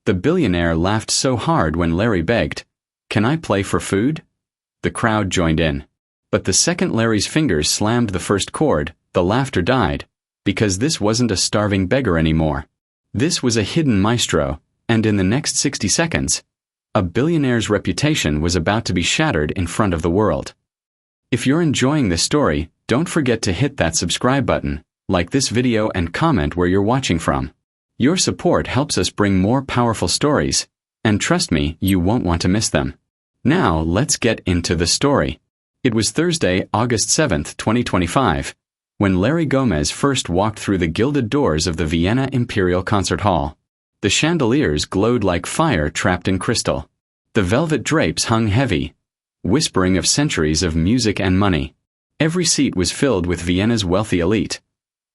The billionaire laughed so hard when Larry begged, "Can I play for food?" The crowd joined in. But the second Larry's fingers slammed the first chord, the laughter died, because this wasn't a starving beggar anymore. This was a hidden maestro, and in the next 60 seconds, a billionaire's reputation was about to be shattered in front of the world. If you're enjoying this story, don't forget to hit that subscribe button, like this video and comment where you're watching from. Your support helps us bring more powerful stories, and trust me, you won't want to miss them. Now, let's get into the story. It was Thursday, August 7th, 2025, when Larry Gomez first walked through the gilded doors of the Vienna Imperial Concert Hall. The chandeliers glowed like fire trapped in crystal. The velvet drapes hung heavy, whispering of centuries of music and money. Every seat was filled with Vienna's wealthy elite.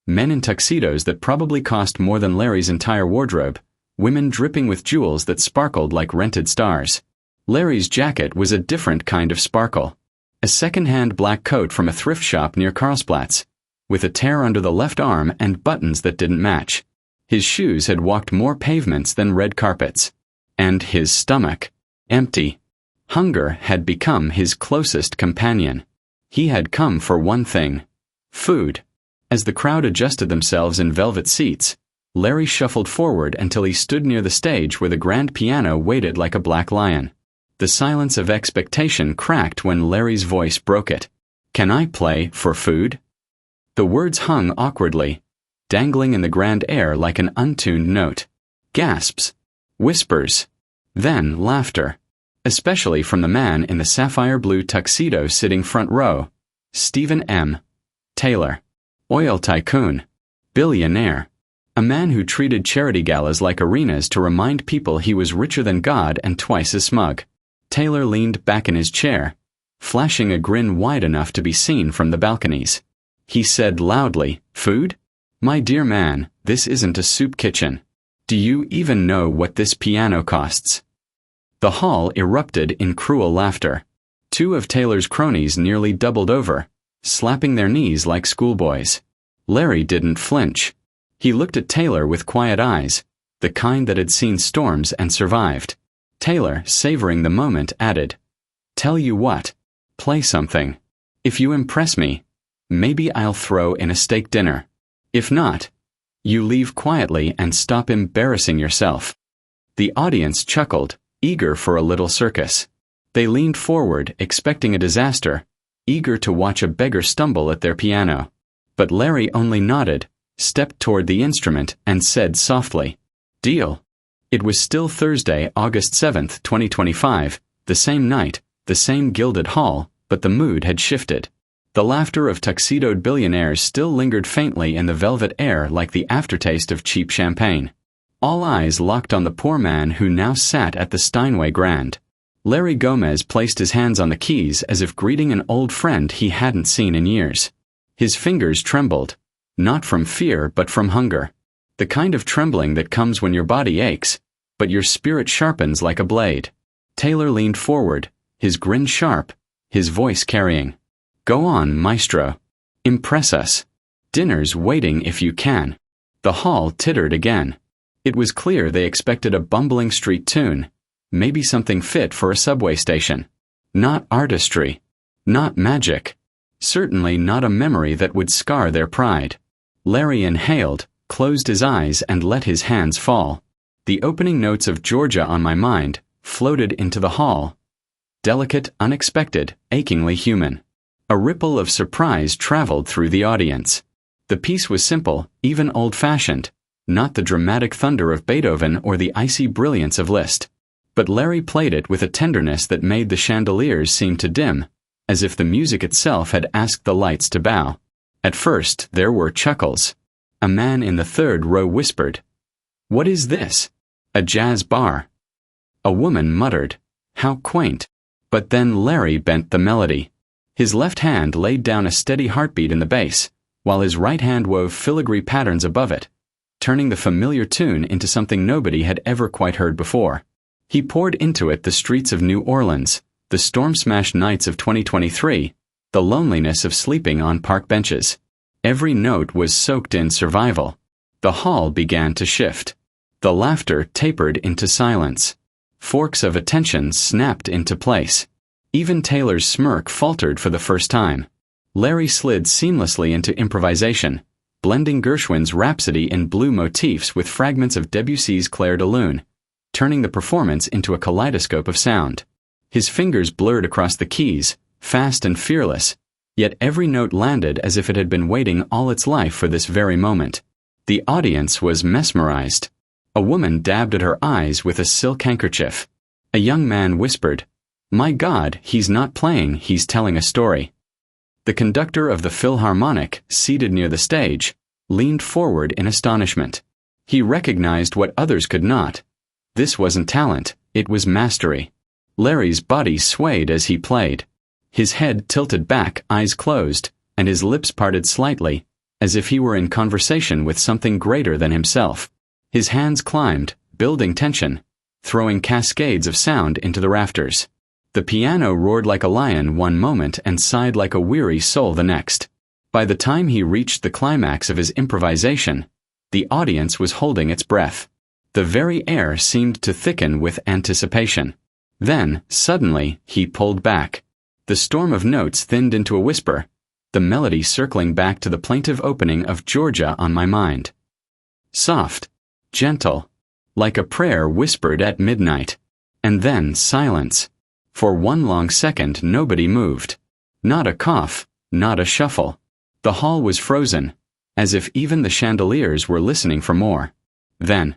Men in tuxedos that probably cost more than Larry's entire wardrobe, women dripping with jewels that sparkled like rented stars. Larry's jacket was a different kind of sparkle. A second-hand black coat from a thrift shop near Karlsplatz, with a tear under the left arm and buttons that didn't match. His shoes had walked more pavements than red carpets. And his stomach, empty. Hunger had become his closest companion. He had come for one thing: food. As the crowd adjusted themselves in velvet seats, Larry shuffled forward until he stood near the stage where the grand piano waited like a black lion. The silence of expectation cracked when Larry's voice broke it. "Can I play for food?" The words hung awkwardly, dangling in the grand air like an untuned note. Gasps, whispers, then laughter, especially from the man in the sapphire blue tuxedo sitting front row, Stephen M. Taylor. Oil tycoon, billionaire, a man who treated charity galas like arenas to remind people he was richer than God and twice as smug. Taylor leaned back in his chair, flashing a grin wide enough to be seen from the balconies. He said loudly, "Food? My dear man, this isn't a soup kitchen. Do you even know what this piano costs?" The hall erupted in cruel laughter. Two of Taylor's cronies nearly doubled over, slapping their knees like schoolboys. Larry didn't flinch. He looked at Taylor with quiet eyes, the kind that had seen storms and survived. Taylor, savoring the moment, added, "Tell you what, play something. If you impress me, maybe I'll throw in a steak dinner. If not, you leave quietly and stop embarrassing yourself." The audience chuckled, eager for a little circus. They leaned forward, expecting a disaster, eager to watch a beggar stumble at their piano. But Larry only nodded, stepped toward the instrument, and said softly, "Deal." It was still Thursday, August 7th, 2025, the same night, the same gilded hall, but the mood had shifted. The laughter of tuxedoed billionaires still lingered faintly in the velvet air like the aftertaste of cheap champagne. All eyes locked on the poor man who now sat at the Steinway Grand. Larry Gomez placed his hands on the keys as if greeting an old friend he hadn't seen in years. His fingers trembled, not from fear but from hunger. The kind of trembling that comes when your body aches, but your spirit sharpens like a blade. Taylor leaned forward, his grin sharp, his voice carrying, "Go on, maestro. Impress us. Dinner's waiting if you can." The hall tittered again. It was clear they expected a bumbling street tune, maybe something fit for a subway station. Not artistry. Not magic. Certainly not a memory that would scar their pride. Larry inhaled, closed his eyes, and let his hands fall. The opening notes of Georgia on My Mind floated into the hall. Delicate, unexpected, achingly human. A ripple of surprise traveled through the audience. The piece was simple, even old-fashioned, not the dramatic thunder of Beethoven or the icy brilliance of Liszt. But Larry played it with a tenderness that made the chandeliers seem to dim, as if the music itself had asked the lights to bow. At first, there were chuckles. A man in the third row whispered, "What is this? A jazz bar?" A woman muttered, "How quaint." But then Larry bent the melody. His left hand laid down a steady heartbeat in the bass, while his right hand wove filigree patterns above it, turning the familiar tune into something nobody had ever quite heard before. He poured into it the streets of New Orleans, the storm-smashed nights of 2023, the loneliness of sleeping on park benches. Every note was soaked in survival. The hall began to shift. The laughter tapered into silence. Forks of attention snapped into place. Even Taylor's smirk faltered for the first time. Larry slid seamlessly into improvisation, blending Gershwin's Rhapsody in Blue motifs with fragments of Debussy's Clair de Lune, turning the performance into a kaleidoscope of sound. His fingers blurred across the keys, fast and fearless, yet every note landed as if it had been waiting all its life for this very moment. The audience was mesmerized. A woman dabbed at her eyes with a silk handkerchief. A young man whispered, "My God, he's not playing, he's telling a story." The conductor of the Philharmonic, seated near the stage, leaned forward in astonishment. He recognized what others could not. This wasn't talent, it was mastery. Larry's body swayed as he played. His head tilted back, eyes closed, and his lips parted slightly, as if he were in conversation with something greater than himself. His hands climbed, building tension, throwing cascades of sound into the rafters. The piano roared like a lion one moment and sighed like a weary soul the next. By the time he reached the climax of his improvisation, the audience was holding its breath. The very air seemed to thicken with anticipation. Then, suddenly, he pulled back. The storm of notes thinned into a whisper, the melody circling back to the plaintive opening of Georgia on My Mind. Soft, gentle, like a prayer whispered at midnight. And then silence. For one long second nobody moved. Not a cough, not a shuffle. The hall was frozen, as if even the chandeliers were listening for more. Then,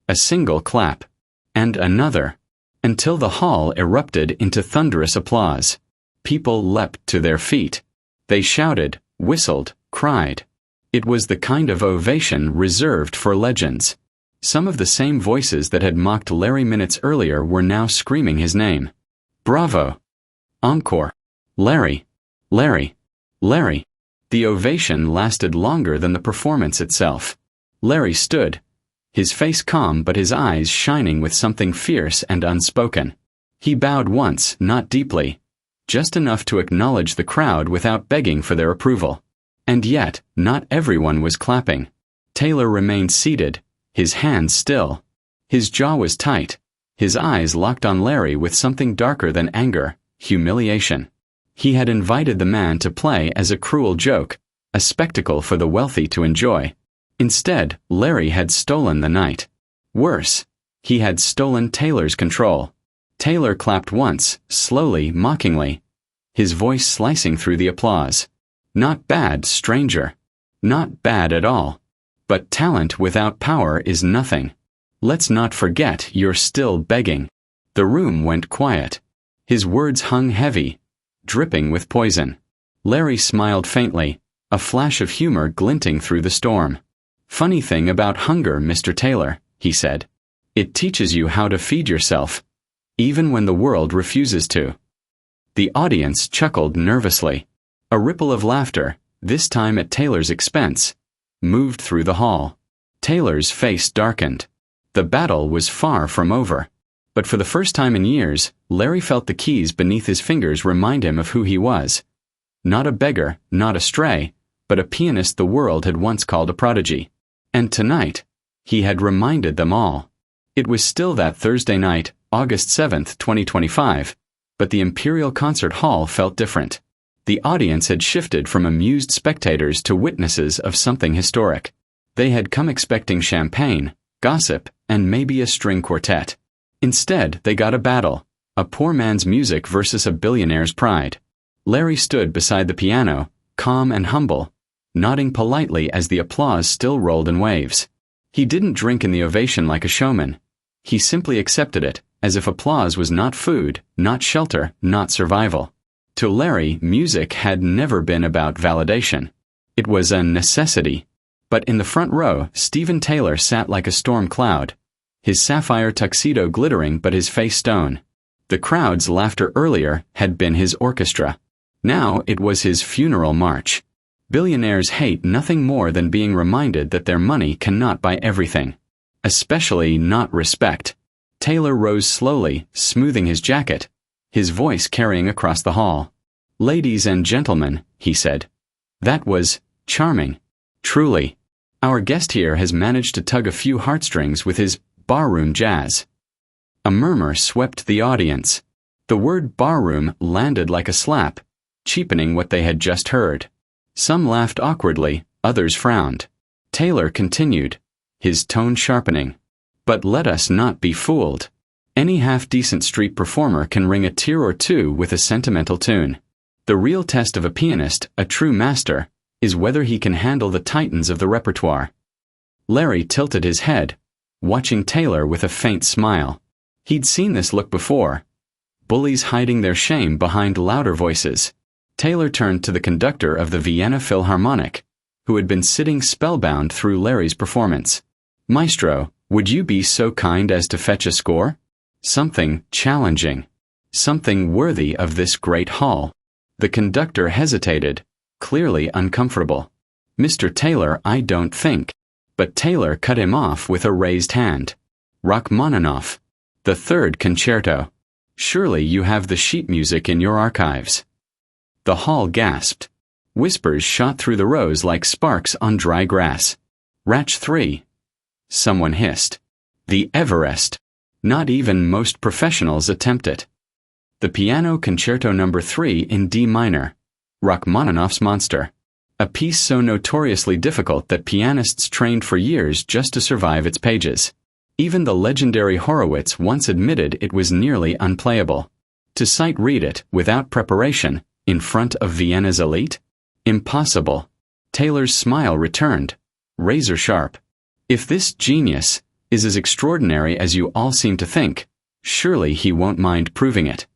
a single clap. And another. Until the hall erupted into thunderous applause. People leapt to their feet. They shouted, whistled, cried. It was the kind of ovation reserved for legends. Some of the same voices that had mocked Larry minutes earlier were now screaming his name. Bravo! Encore! Larry! Larry! Larry! The ovation lasted longer than the performance itself. Larry stood, his face calm but his eyes shining with something fierce and unspoken. He bowed once, not deeply, just enough to acknowledge the crowd without begging for their approval. And yet, not everyone was clapping. Taylor remained seated, his hands still. His jaw was tight, his eyes locked on Larry with something darker than anger, humiliation. He had invited the man to play as a cruel joke, a spectacle for the wealthy to enjoy. Instead, Larry had stolen the night. Worse, he had stolen Taylor's control. Taylor clapped once, slowly, mockingly, his voice slicing through the applause. Not bad, stranger. Not bad at all. But talent without power is nothing. Let's not forget you're still begging. The room went quiet. His words hung heavy, dripping with poison. Larry smiled faintly, a flash of humor glinting through the storm. Funny thing about hunger, Mr. Taylor, he said. It teaches you how to feed yourself, even when the world refuses to. The audience chuckled nervously. A ripple of laughter, this time at Taylor's expense, moved through the hall. Taylor's face darkened. The battle was far from over. But for the first time in years, Larry felt the keys beneath his fingers remind him of who he was. Not a beggar, not a stray, but a pianist the world had once called a prodigy. And tonight, he had reminded them all. It was still that Thursday night, August 7th, 2025, but the Imperial Concert Hall felt different. The audience had shifted from amused spectators to witnesses of something historic. They had come expecting champagne, gossip, and maybe a string quartet. Instead, they got a battle, a poor man's music versus a billionaire's pride. Larry stood beside the piano, calm and humble, nodding politely as the applause still rolled in waves. He didn't drink in the ovation like a showman. He simply accepted it, as if applause was not food, not shelter, not survival. To Larry, music had never been about validation. It was a necessity. But in the front row, Steven Taylor sat like a storm cloud, his sapphire tuxedo glittering but his face stone. The crowd's laughter earlier had been his orchestra. Now it was his funeral march. Billionaires hate nothing more than being reminded that their money cannot buy everything. Especially not respect. Taylor rose slowly, smoothing his jacket, his voice carrying across the hall. "Ladies and gentlemen," he said. That was charming. Truly. Our guest here has managed to tug a few heartstrings with his barroom jazz. A murmur swept the audience. The word barroom landed like a slap, cheapening what they had just heard. Some laughed awkwardly, others frowned. Taylor continued, his tone sharpening. But let us not be fooled. Any half-decent street performer can ring a tear or two with a sentimental tune. The real test of a pianist, a true master, is whether he can handle the titans of the repertoire. Larry tilted his head, watching Taylor with a faint smile. He'd seen this look before. Bullies hiding their shame behind louder voices. Taylor turned to the conductor of the Vienna Philharmonic, who had been sitting spellbound through Larry's performance. "Maestro, would you be so kind as to fetch a score? Something challenging. Something worthy of this great hall." The conductor hesitated, clearly uncomfortable. "Mr. Taylor, I don't think." But Taylor cut him off with a raised hand. "Rachmaninoff, the Third Concerto. Surely you have the sheet music in your archives." The hall gasped. Whispers shot through the rows like sparks on dry grass. "Rach 3. Someone hissed. "The Everest. Not even most professionals attempt it." The Piano Concerto No. 3 in D minor. Rachmaninoff's Monster. A piece so notoriously difficult that pianists trained for years just to survive its pages. Even the legendary Horowitz once admitted it was nearly unplayable. To sight read it, without preparation, in front of Vienna's elite? Impossible. Taylor's smile returned, razor sharp. If this genius is as extraordinary as you all seem to think, surely he won't mind proving it.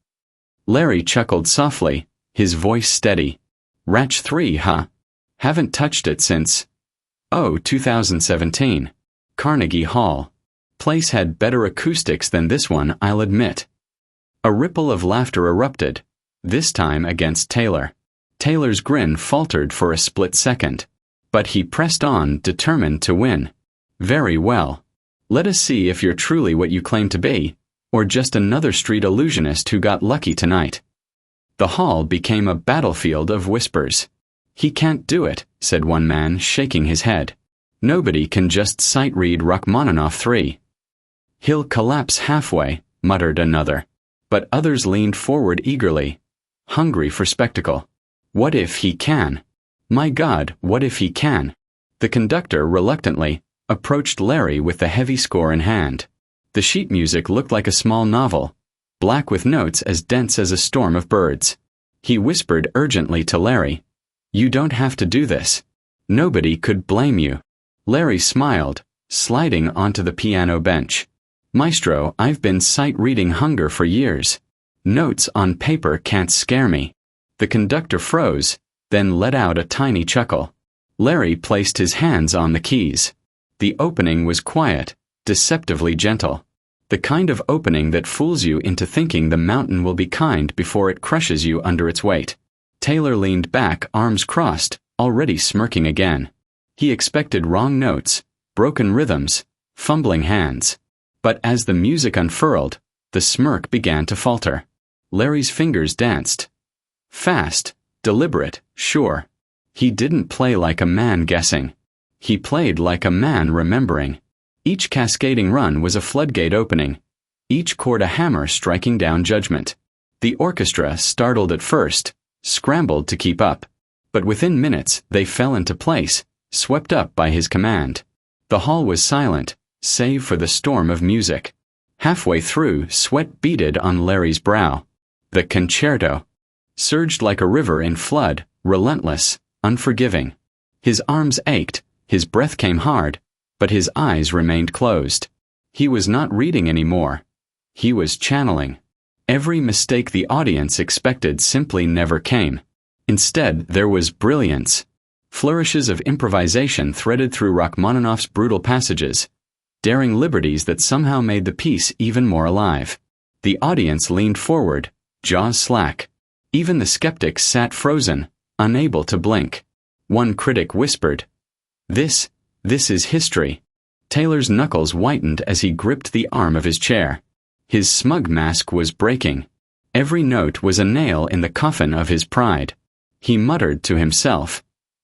Larry chuckled softly, his voice steady. "Rach 3, huh? Haven't touched it since, 2017. Carnegie Hall. Place had better acoustics than this one, I'll admit." A ripple of laughter erupted, this time against Taylor. Taylor's grin faltered for a split second. But he pressed on, determined to win. "Very well. Let us see if you're truly what you claim to be, or just another street illusionist who got lucky tonight." The hall became a battlefield of whispers. "He can't do it," said one man, shaking his head. "Nobody can just sight-read Rachmaninoff 3. "He'll collapse halfway," muttered another. But others leaned forward eagerly, hungry for spectacle. "What if he can? My God, what if he can?" The conductor, reluctantly, approached Larry with the heavy score in hand. The sheet music looked like a small novel, black with notes as dense as a storm of birds. He whispered urgently to Larry, "You don't have to do this. Nobody could blame you." Larry smiled, sliding onto the piano bench. "Maestro, I've been sight-reading hunger for years. Notes on paper can't scare me." The conductor froze, then let out a tiny chuckle. Larry placed his hands on the keys. The opening was quiet, deceptively gentle. The kind of opening that fools you into thinking the mountain will be kind before it crushes you under its weight. Taylor leaned back, arms crossed, already smirking again. He expected wrong notes, broken rhythms, fumbling hands. But as the music unfurled, the smirk began to falter. Larry's fingers danced. Fast, deliberate, sure. He didn't play like a man guessing. He played like a man remembering. Each cascading run was a floodgate opening, each chord a hammer striking down judgment. The orchestra, startled at first, scrambled to keep up. But within minutes they fell into place, swept up by his command. The hall was silent, save for the storm of music. Halfway through, sweat beaded on Larry's brow. The concerto surged like a river in flood, relentless, unforgiving. His arms ached, his breath came hard, but his eyes remained closed. He was not reading anymore. He was channeling. Every mistake the audience expected simply never came. Instead, there was brilliance. Flourishes of improvisation threaded through Rachmaninoff's brutal passages, daring liberties that somehow made the piece even more alive. The audience leaned forward, jaws slack. Even the skeptics sat frozen, unable to blink. One critic whispered, This is history." Taylor's knuckles whitened as he gripped the arm of his chair. His smug mask was breaking. Every note was a nail in the coffin of his pride. He muttered to himself,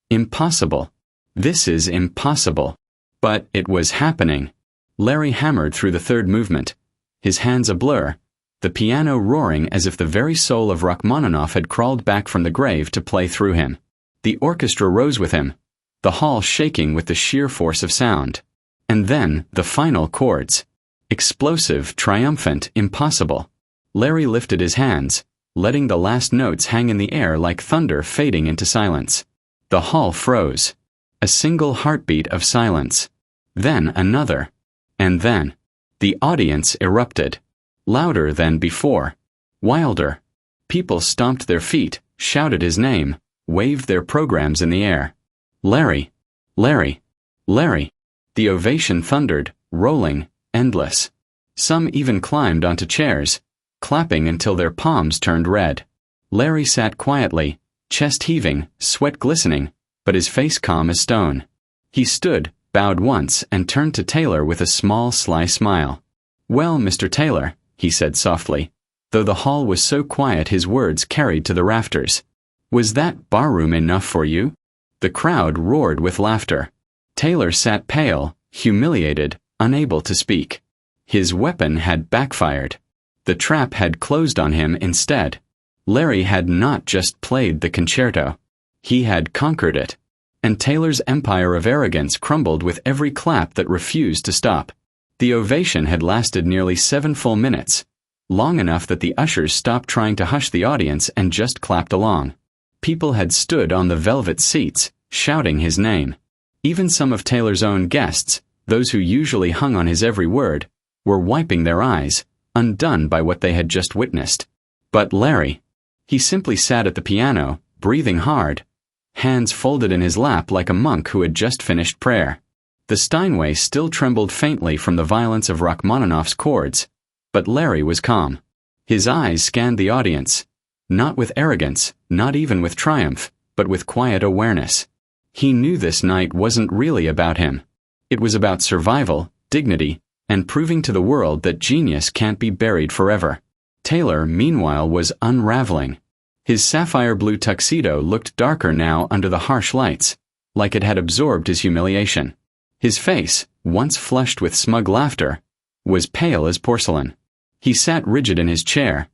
"Impossible. This is impossible." But it was happening. Larry hammered through the third movement, his hands a blur, the piano roaring as if the very soul of Rachmaninoff had crawled back from the grave to play through him. The orchestra rose with him, the hall shaking with the sheer force of sound. And then, the final chords. Explosive, triumphant, impossible. Larry lifted his hands, letting the last notes hang in the air like thunder fading into silence. The hall froze. A single heartbeat of silence. Then another. And then. The audience erupted. Louder than before. Wilder. People stomped their feet, shouted his name, waved their programs in the air. Larry. Larry. Larry. The ovation thundered, rolling, endless. Some even climbed onto chairs, clapping until their palms turned red. Larry sat quietly, chest heaving, sweat glistening, but his face calm as stone. He stood, bowed once, and turned to Taylor with a small, sly smile. "Well, Mr. Taylor," he said softly, though the hall was so quiet his words carried to the rafters. "Was that barroom enough for you?" The crowd roared with laughter. Taylor sat pale, humiliated, unable to speak. His weapon had backfired. The trap had closed on him instead. Larry had not just played the concerto. He had conquered it. And Taylor's empire of arrogance crumbled with every clap that refused to stop. The ovation had lasted nearly 7 full minutes, long enough that the ushers stopped trying to hush the audience and just clapped along. People had stood on the velvet seats, shouting his name. Even some of Taylor's own guests, those who usually hung on his every word, were wiping their eyes, undone by what they had just witnessed. But Larry, he simply sat at the piano, breathing hard, hands folded in his lap like a monk who had just finished prayer. The Steinway still trembled faintly from the violence of Rachmaninoff's chords, but Larry was calm. His eyes scanned the audience, not with arrogance, not even with triumph, but with quiet awareness. He knew this night wasn't really about him. It was about survival, dignity, and proving to the world that genius can't be buried forever. Taylor, meanwhile, was unraveling. His sapphire blue tuxedo looked darker now under the harsh lights, like it had absorbed his humiliation. His face, once flushed with smug laughter, was pale as porcelain. He sat rigid in his chair,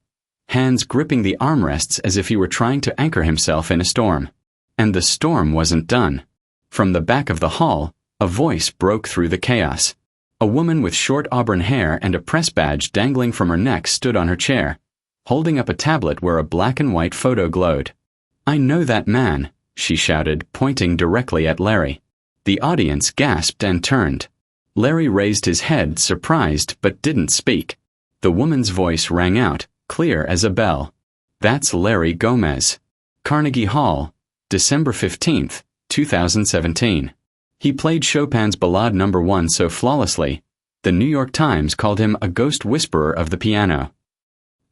hands gripping the armrests as if he were trying to anchor himself in a storm. And the storm wasn't done. From the back of the hall, a voice broke through the chaos. A woman with short auburn hair and a press badge dangling from her neck stood on her chair, holding up a tablet where a black and white photo glowed. "I know that man," she shouted, pointing directly at Larry. The audience gasped and turned. Larry raised his head, surprised, but didn't speak. The woman's voice rang out, clear as a bell. "That's Larry Gomez. Carnegie Hall, December 15th, 2017. He played Chopin's Ballade No. 1 so flawlessly, the New York Times called him a ghost whisperer of the piano.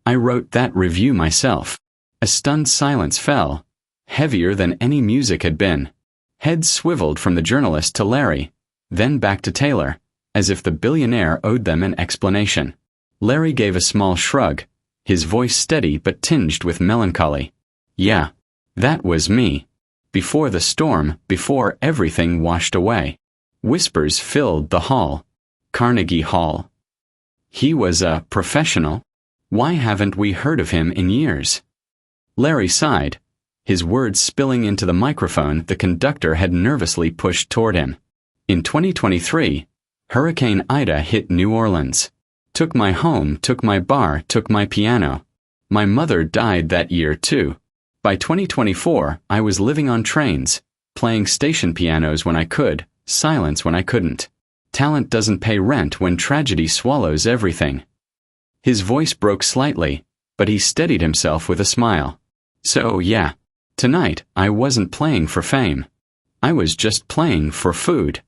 I wrote that review myself." A stunned silence fell, heavier than any music had been. Heads swiveled from the journalist to Larry, then back to Taylor, as if the billionaire owed them an explanation. Larry gave a small shrug, his voice steady but tinged with melancholy. "Yeah, that was me. Before the storm, before everything washed away." Whispers filled the hall. Carnegie Hall. He was a professional. Why haven't we heard of him in years? Larry sighed, his words spilling into the microphone the conductor had nervously pushed toward him. In 2023, Hurricane Ida hit New Orleans. Took my home, took my bar, took my piano. My mother died that year too. By 2024, I was living on trains, playing station pianos when I could, silence when I couldn't. Talent doesn't pay rent when tragedy swallows everything. His voice broke slightly, but he steadied himself with a smile. "So yeah, tonight I wasn't playing for fame. I was just playing for food."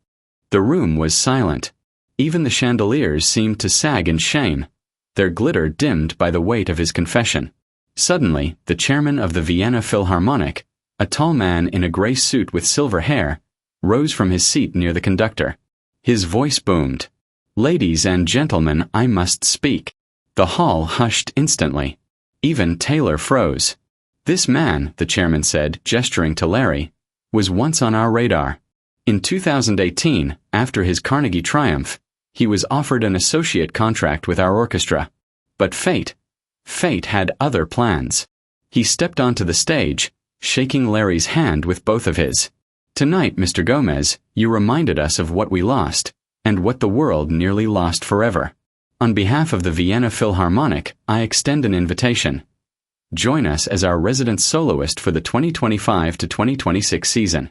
The room was silent. Even the chandeliers seemed to sag in shame, their glitter dimmed by the weight of his confession. Suddenly, the chairman of the Vienna Philharmonic, a tall man in a gray suit with silver hair, rose from his seat near the conductor. His voice boomed. "Ladies and gentlemen, I must speak." The hall hushed instantly. Even Taylor froze. "This man," the chairman said, gesturing to Larry, "was once on our radar. In 2018, after his Carnegie triumph, He was offered an associate contract with our orchestra. But fate had other plans. He stepped onto the stage, shaking Larry's hand with both of his. "Tonight, Mr. Gomez, you reminded us of what we lost, and what the world nearly lost forever. On behalf of the Vienna Philharmonic, I extend an invitation. Join us as our resident soloist for the 2025 to 2026 season."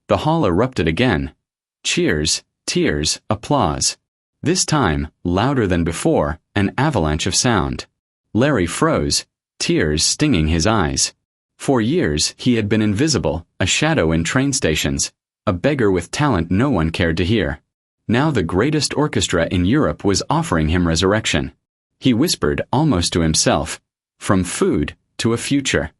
The hall erupted again. Cheers, tears, applause. This time, louder than before, an avalanche of sound. Larry froze, tears stinging his eyes. For years, he had been invisible, a shadow in train stations, a beggar with talent no one cared to hear. Now the greatest orchestra in Europe was offering him resurrection. He whispered almost to himself, "From food to a future."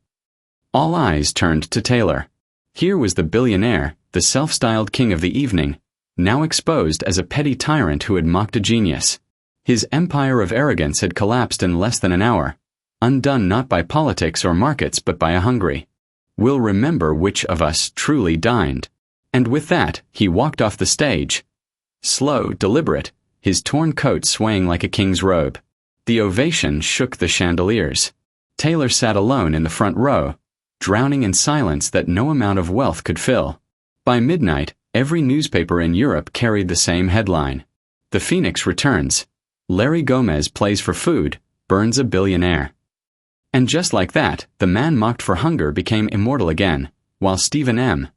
All eyes turned to Taylor. Here was the billionaire, the self-styled king of the evening, now exposed as a petty tyrant who had mocked a genius. His empire of arrogance had collapsed in less than an hour, undone not by politics or markets but by a hungry "We'll remember which of us truly dined." And with that, he walked off the stage. Slow, deliberate, his torn coat swaying like a king's robe. The ovation shook the chandeliers. Taylor sat alone in the front row, drowning in silence that no amount of wealth could fill. By midnight, every newspaper in Europe carried the same headline. "The Phoenix returns. Larry Gomez plays for food, burns a billionaire." And just like that, the man mocked for hunger became immortal again, while Stephen M.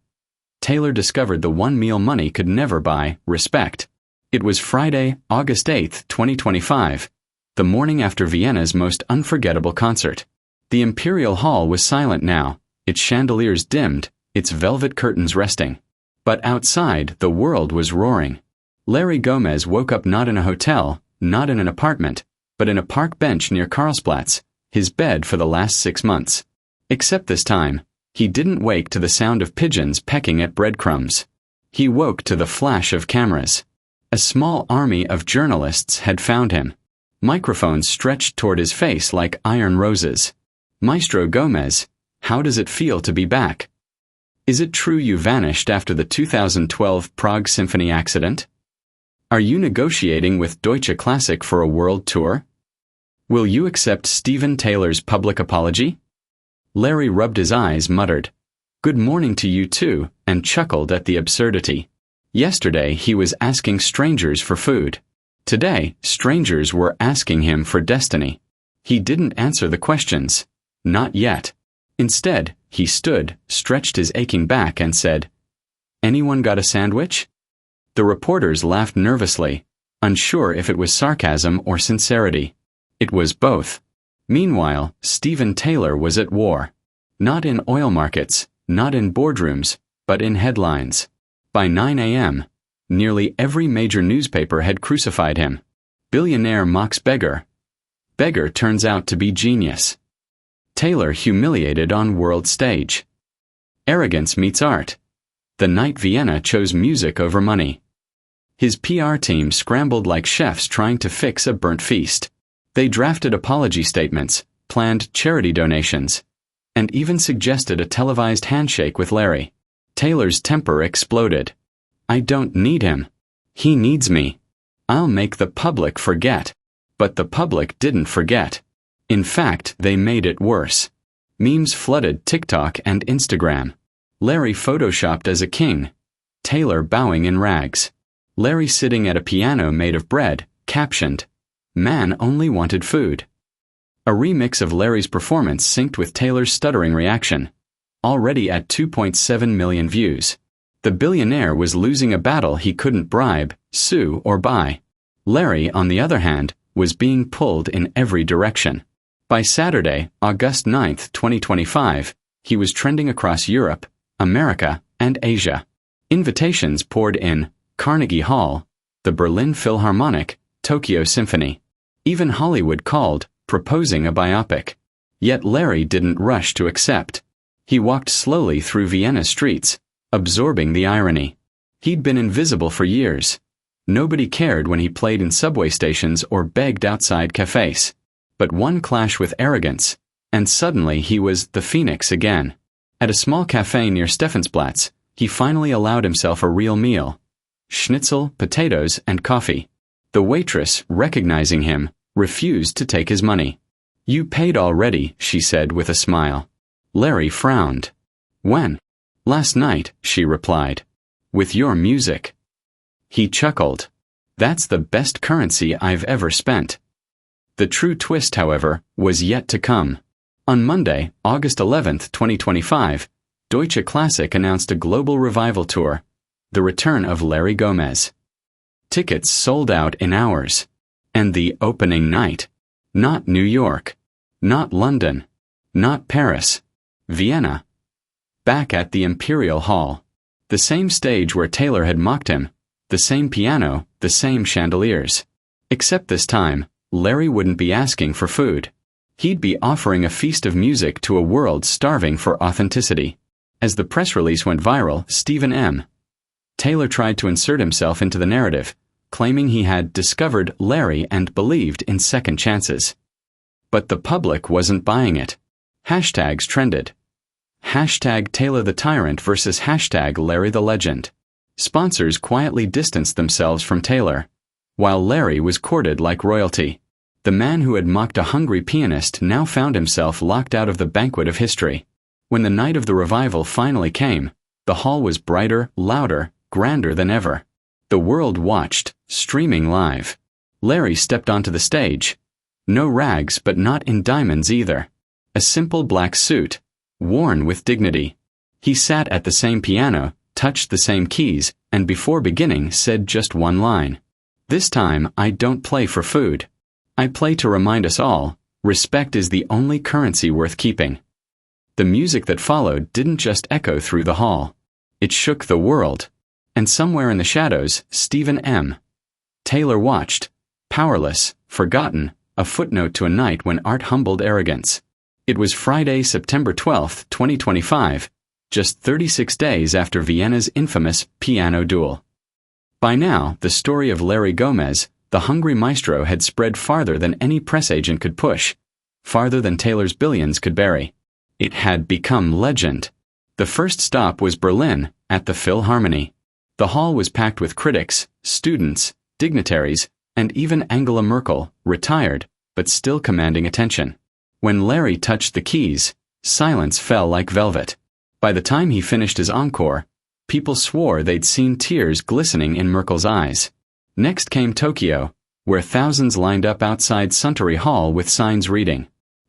Taylor discovered the one meal money could never buy, respect. It was Friday, August 8, 2025, the morning after Vienna's most unforgettable concert. The Imperial Hall was silent now, its chandeliers dimmed, its velvet curtains resting. But outside, the world was roaring. Larry Gomez woke up not in a hotel, not in an apartment, but in a park bench near Karlsplatz, his bed for the last 6 months. Except this time, he didn't wake to the sound of pigeons pecking at breadcrumbs. He woke to the flash of cameras. A small army of journalists had found him. Microphones stretched toward his face like iron roses. "Maestro Gomez, how does it feel to be back? Is it true you vanished after the 2012 Prague Symphony accident? Are you negotiating with Deutsche Classic for a world tour? Will you accept Stephen Taylor's public apology?" Larry rubbed his eyes, muttered, "Good morning to you too," and chuckled at the absurdity. Yesterday he was asking strangers for food. Today, strangers were asking him for destiny. He didn't answer the questions. Not yet. Instead, he stood, stretched his aching back and said, "Anyone got a sandwich?" The reporters laughed nervously, unsure if it was sarcasm or sincerity. It was both. Meanwhile, Stephen Taylor was at war. Not in oil markets, not in boardrooms, but in headlines. By 9 a.m., nearly every major newspaper had crucified him. Billionaire mocks beggar. Beggar turns out to be genius. Taylor humiliated on world stage. Arrogance meets art. The night Vienna chose music over money. His PR team scrambled like chefs trying to fix a burnt feast. They drafted apology statements, planned charity donations, and even suggested a televised handshake with Larry. Taylor's temper exploded. "I don't need him. He needs me. I'll make the public forget." But the public didn't forget. In fact, they made it worse. Memes flooded TikTok and Instagram. Larry photoshopped as a king. Taylor bowing in rags. Larry sitting at a piano made of bread, captioned, "Man only wanted food." A remix of Larry's performance synced with Taylor's stuttering reaction. Already at 2.7 million views. The billionaire was losing a battle he couldn't bribe, sue, or buy. Larry, on the other hand, was being pulled in every direction. By Saturday, August 9, 2025, he was trending across Europe, America, and Asia. Invitations poured in: Carnegie Hall, the Berlin Philharmonic, Tokyo Symphony. Even Hollywood called, proposing a biopic. Yet Larry didn't rush to accept. He walked slowly through Vienna's streets, absorbing the irony. He'd been invisible for years. Nobody cared when he played in subway stations or begged outside cafes. But one clash with arrogance, and suddenly he was the Phoenix again. At a small cafe near Stephansplatz, he finally allowed himself a real meal. Schnitzel, potatoes, and coffee. The waitress, recognizing him, refused to take his money. "You paid already," she said with a smile. Larry frowned. "When?" "Last night," she replied. "With your music." He chuckled. "That's the best currency I've ever spent." The true twist, however, was yet to come. On Monday, August 11, 2025, Deutsche Classic announced a global revival tour, the return of Larry Gomez. Tickets sold out in hours. And the opening night. Not New York. Not London. Not Paris. Vienna. Back at the Imperial Hall. The same stage where Taylor had mocked him. The same piano, the same chandeliers. Except this time, Larry wouldn't be asking for food. He'd be offering a feast of music to a world starving for authenticity. As the press release went viral, Stephen M. Taylor tried to insert himself into the narrative, claiming he had discovered Larry and believed in second chances. But the public wasn't buying it. Hashtags trended. Hashtag Taylor the Tyrant versus hashtag Larry the Legend. Sponsors quietly distanced themselves from Taylor, while Larry was courted like royalty. The man who had mocked a hungry pianist now found himself locked out of the banquet of history. When the night of the revival finally came, the hall was brighter, louder, grander than ever. The world watched, streaming live. Larry stepped onto the stage. No rags, but not in diamonds either. A simple black suit, worn with dignity. He sat at the same piano, touched the same keys, and before beginning said just one line. "This time, I don't play for food. I play to remind us all, respect is the only currency worth keeping." The music that followed didn't just echo through the hall. It shook the world. And somewhere in the shadows, Stephen M. Taylor watched, powerless, forgotten, a footnote to a night when art humbled arrogance. It was Friday, September 12, 2025, just 36 days after Vienna's infamous piano duel. By now, the story of Larry Gomez, the hungry maestro, had spread farther than any press agent could push, farther than Taylor's billions could bury. It had become legend. The first stop was Berlin, at the Philharmonie. The hall was packed with critics, students, dignitaries, and even Angela Merkel, retired, but still commanding attention. When Larry touched the keys, silence fell like velvet. By the time he finished his encore, people swore they'd seen tears glistening in Merkel's eyes. Next came Tokyo, where thousands lined up outside Suntory Hall with signs reading,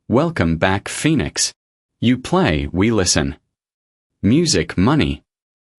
"Welcome back, Phoenix. You play, we listen." Music, money.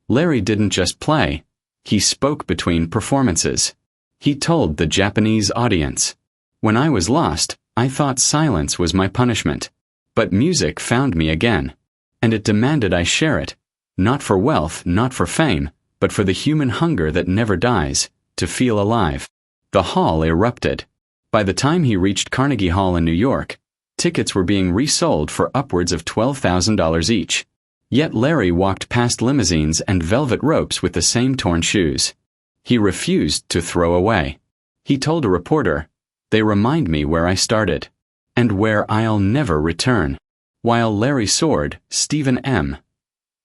Larry didn't just play. He spoke between performances. He told the Japanese audience, "When I was lost, I thought silence was my punishment. But music found me again. And it demanded I share it, not for wealth, not for fame, but for the human hunger that never dies, to feel alive." The hall erupted. By the time he reached Carnegie Hall in New York, tickets were being resold for upwards of $12,000 each. Yet Larry walked past limousines and velvet ropes with the same torn shoes. He refused to throw away. He told a reporter, "They remind me where I started, and where I'll never return." While Larry soared, Stephen M.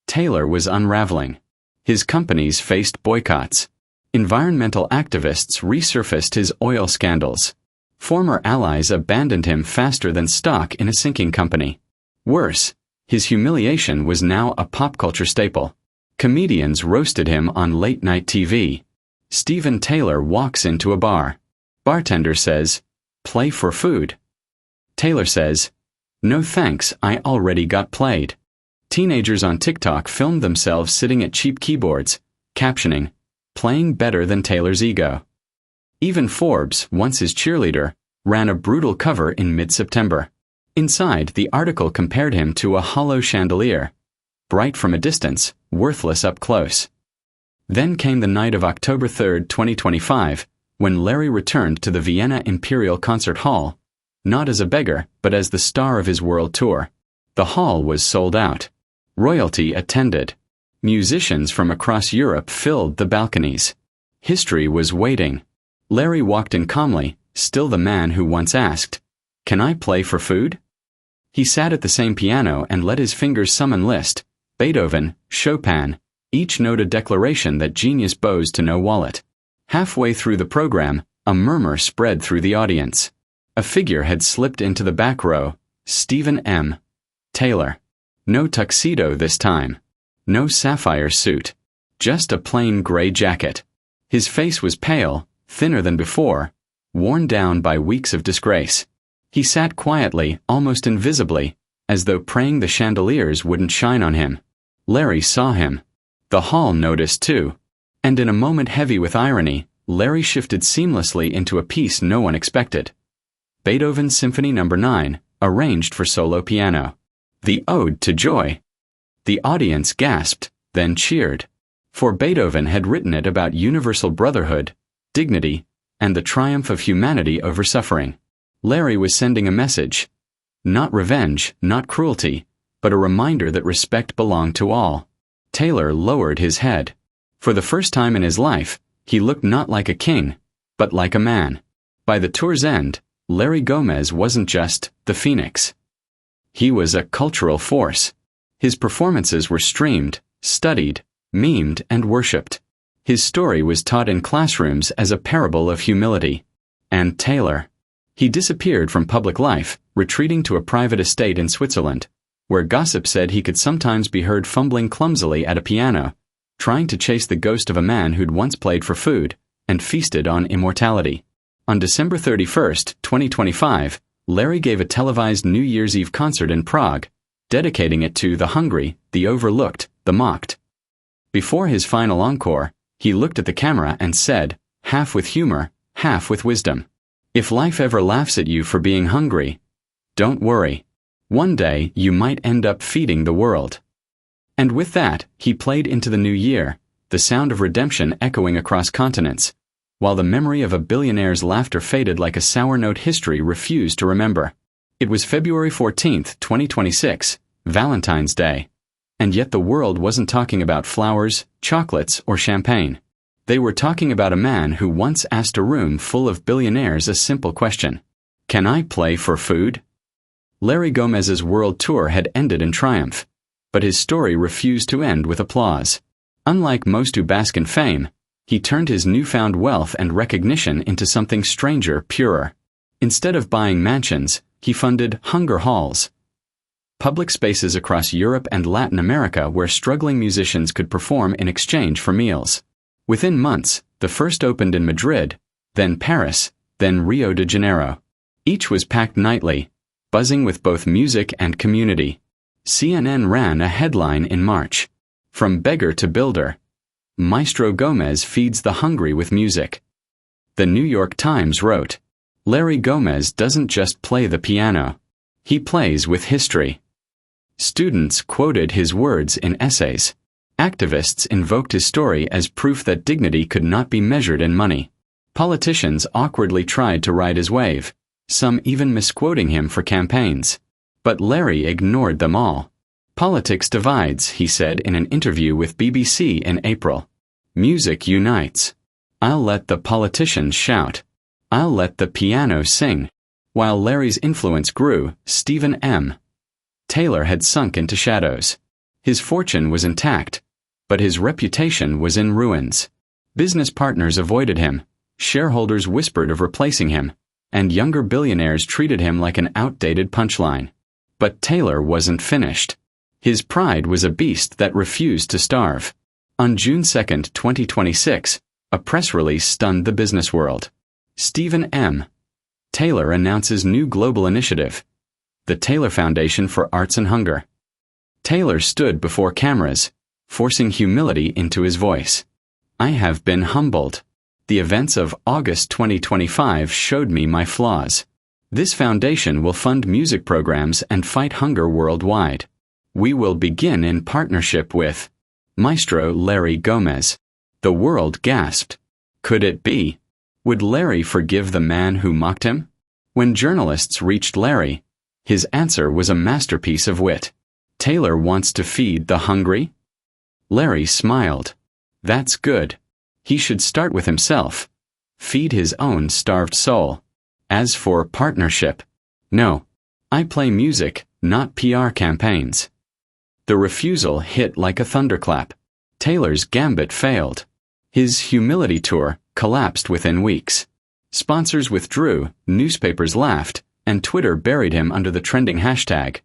Taylor was unraveling. His companies faced boycotts. Environmental activists resurfaced his oil scandals. Former allies abandoned him faster than stock in a sinking company. Worse, his humiliation was now a pop culture staple. Comedians roasted him on late-night TV. Stephen Taylor walks into a bar. Bartender says, "Play for food." Taylor says, "No thanks, I already got played." Teenagers on TikTok filmed themselves sitting at cheap keyboards, captioning, "Playing better than Taylor's ego." Even Forbes, once his cheerleader, ran a brutal cover in mid-September. Inside, the article compared him to a hollow chandelier, bright from a distance, worthless up close. Then came the night of October 3, 2025, when Larry returned to the Vienna Imperial Concert Hall, not as a beggar, but as the star of his world tour. The hall was sold out. Royalty attended. Musicians from across Europe filled the balconies. History was waiting. Larry walked in calmly, still the man who once asked, "Can I play for food?" He sat at the same piano and let his fingers summon Liszt, Beethoven, Chopin, each note a declaration that genius bows to no wallet. Halfway through the program, A murmur spread through the audience. A figure had slipped into the back row. Stephen M. Taylor. No tuxedo this time. No sapphire suit. Just a plain gray jacket. His face was pale, thinner than before, worn down by weeks of disgrace. He sat quietly, almost invisibly, as though praying the chandeliers wouldn't shine on him. Larry saw him. The hall noticed too. And in a moment heavy with irony, Larry shifted seamlessly into a piece no one expected. Beethoven's Symphony No. 9, arranged for solo piano. The Ode to Joy. The audience gasped, then cheered. For Beethoven had written it about universal brotherhood, dignity, and the triumph of humanity over suffering. Larry was sending a message. Not revenge, not cruelty, but a reminder that respect belonged to all. Taylor lowered his head. For the first time in his life, he looked not like a king, but like a man. By the tour's end, Larry Gomez wasn't just the Phoenix. He was a cultural force. His performances were streamed, studied, memed, and worshipped. His story was taught in classrooms as a parable of humility. And Taylor. He disappeared from public life, retreating to a private estate in Switzerland, where gossip said he could sometimes be heard fumbling clumsily at a piano, trying to chase the ghost of a man who'd once played for food and feasted on immortality. On December 31, 2025, Larry gave a televised New Year's Eve concert in Prague, dedicating it to the hungry, the overlooked, the mocked. Before his final encore, he looked at the camera and said, half with humor, half with wisdom, "If life ever laughs at you for being hungry, don't worry. One day you might end up feeding the world." And with that, he played into the new year, the sound of redemption echoing across continents, while the memory of a billionaire's laughter faded like a sour note history refused to remember. It was February 14, 2026, Valentine's Day. And yet the world wasn't talking about flowers, chocolates, or champagne. They were talking about a man who once asked a room full of billionaires a simple question. Can I play for food? Larry Gomez's world tour had ended in triumph, but his story refused to end with applause. Unlike most who bask in fame, he turned his newfound wealth and recognition into something stranger, purer. Instead of buying mansions, he funded hunger halls, public spaces across Europe and Latin America where struggling musicians could perform in exchange for meals. Within months, the first opened in Madrid, then Paris, then Rio de Janeiro. Each was packed nightly, buzzing with both music and community. CNN ran a headline in March. From beggar to builder, Maestro Gomez feeds the hungry with music. The New York Times wrote, Larry Gomez doesn't just play the piano. He plays with history. Students quoted his words in essays. Activists invoked his story as proof that dignity could not be measured in money. Politicians awkwardly tried to ride his wave, some even misquoting him for campaigns. But Larry ignored them all. Politics divides, he said in an interview with BBC in April. Music unites. I'll let the politicians shout. I'll let the piano sing. While Larry's influence grew, Stephen M. Taylor had sunk into shadows. His fortune was intact, but his reputation was in ruins. Business partners avoided him, shareholders whispered of replacing him, and younger billionaires treated him like an outdated punchline. But Taylor wasn't finished. His pride was a beast that refused to starve. On June 2, 2026, a press release stunned the business world. Stephen M. Taylor announces new global initiative, the Taylor Foundation for Arts and Hunger. Taylor stood before cameras, forcing humility into his voice. I have been humbled. The events of August 2025 showed me my flaws. This foundation will fund music programs and fight hunger worldwide. We will begin in partnership with Maestro Larry Gomez. The world gasped. Could it be? Would Larry forgive the man who mocked him? When journalists reached Larry, his answer was a masterpiece of wit. Taylor wants to feed the hungry? Larry smiled. That's good. He should start with himself. Feed his own starved soul. As for partnership, no. I play music, not PR campaigns. The refusal hit like a thunderclap. Taylor's gambit failed. His humility tour collapsed within weeks. Sponsors withdrew, newspapers laughed, and Twitter buried him under the trending hashtag.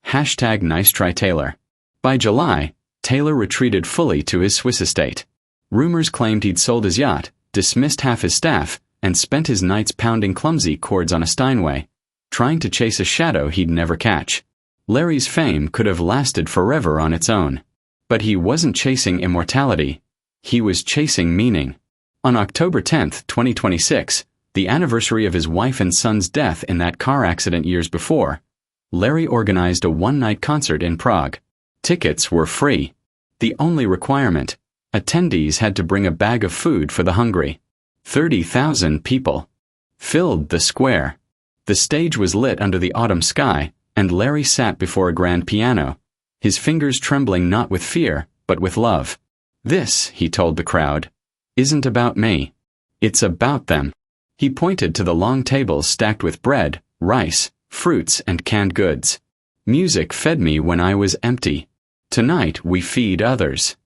#NiceTryTaylor. By July, Taylor retreated fully to his Swiss estate. Rumors claimed he'd sold his yacht, dismissed half his staff, and spent his nights pounding clumsy chords on a Steinway, trying to chase a shadow he'd never catch. Larry's fame could have lasted forever on its own. But he wasn't chasing immortality. He was chasing meaning. On October 10, 2026, the anniversary of his wife and son's death in that car accident years before, Larry organized a one-night concert in Prague. Tickets were free. The only requirement: attendees had to bring a bag of food for the hungry. 30,000 people filled the square. The stage was lit under the autumn sky, and Larry sat before a grand piano, his fingers trembling not with fear, but with love. "This," he told the crowd, "isn't about me. It's about them." He pointed to the long tables stacked with bread, rice, fruits, and canned goods. "Music fed me when I was empty. Tonight we feed others."